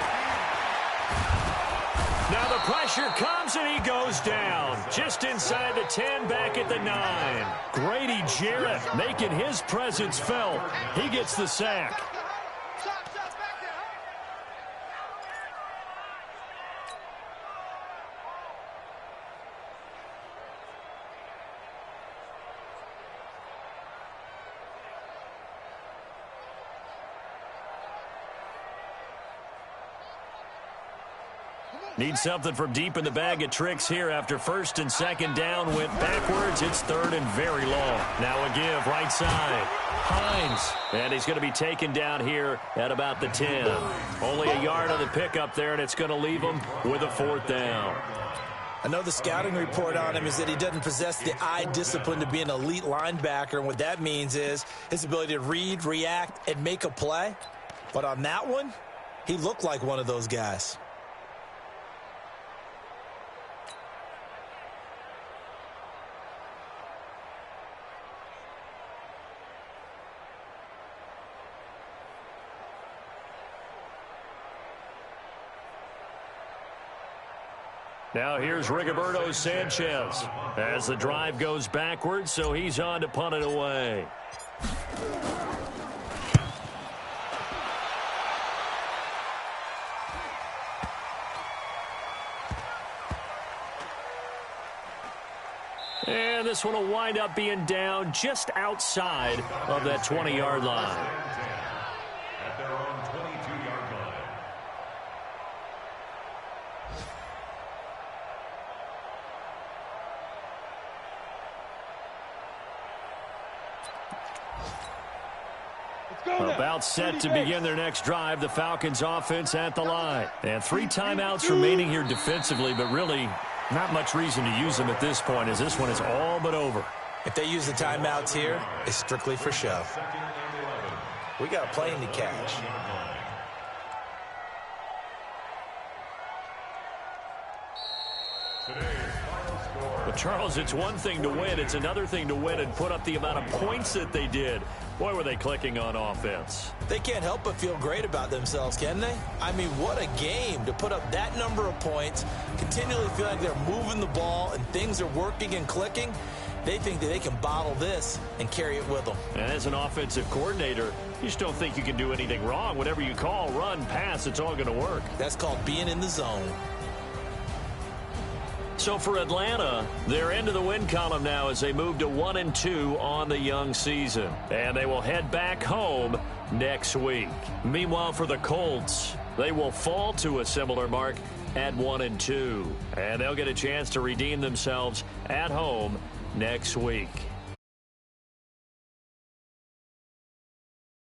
Now the pressure comes and he goes down. Just inside the 10, back at the 9. Grady Jarrett making his presence felt. He gets the sack. Need something from deep in the bag of tricks here after first and second down went backwards. It's third and very long. Now a give right side. Hines. And he's going to be taken down here at about the 10. Only a yard on the pickup there, and it's going to leave him with a fourth down. I know the scouting report on him is that he doesn't possess the eye discipline to be an elite linebacker, and what that means is his ability to read, react, and make a play. But on that one, he looked like one of those guys. Now here's Rigoberto Sanchez as the drive goes backwards, so he's on to punt it away. And this one will wind up being down just outside of that 20-yard line. At their own 22-yard line. About set to begin their next drive, the Falcons offense at the line. And 3 timeouts remaining here defensively, but really not much reason to use them at this point, as this one is all but over. If they use the timeouts here, it's strictly for show. We got a plane to catch. But Charles, it's one thing to win. It's another thing to win and put up the amount of points that they did. Boy, were they clicking on offense. They can't help but feel great about themselves, can they? I mean, what a game to put up that number of points, continually feel like they're moving the ball and things are working and clicking. They think that they can bottle this and carry it with them. And as an offensive coordinator, you just don't think you can do anything wrong. Whatever you call, run, pass, it's all going to work. That's called being in the zone. So for Atlanta, they're into the win column now as they move to 1-2 on the young season. And they will head back home next week. Meanwhile, for the Colts, they will fall to a similar mark at 1-2. And they'll get a chance to redeem themselves at home next week.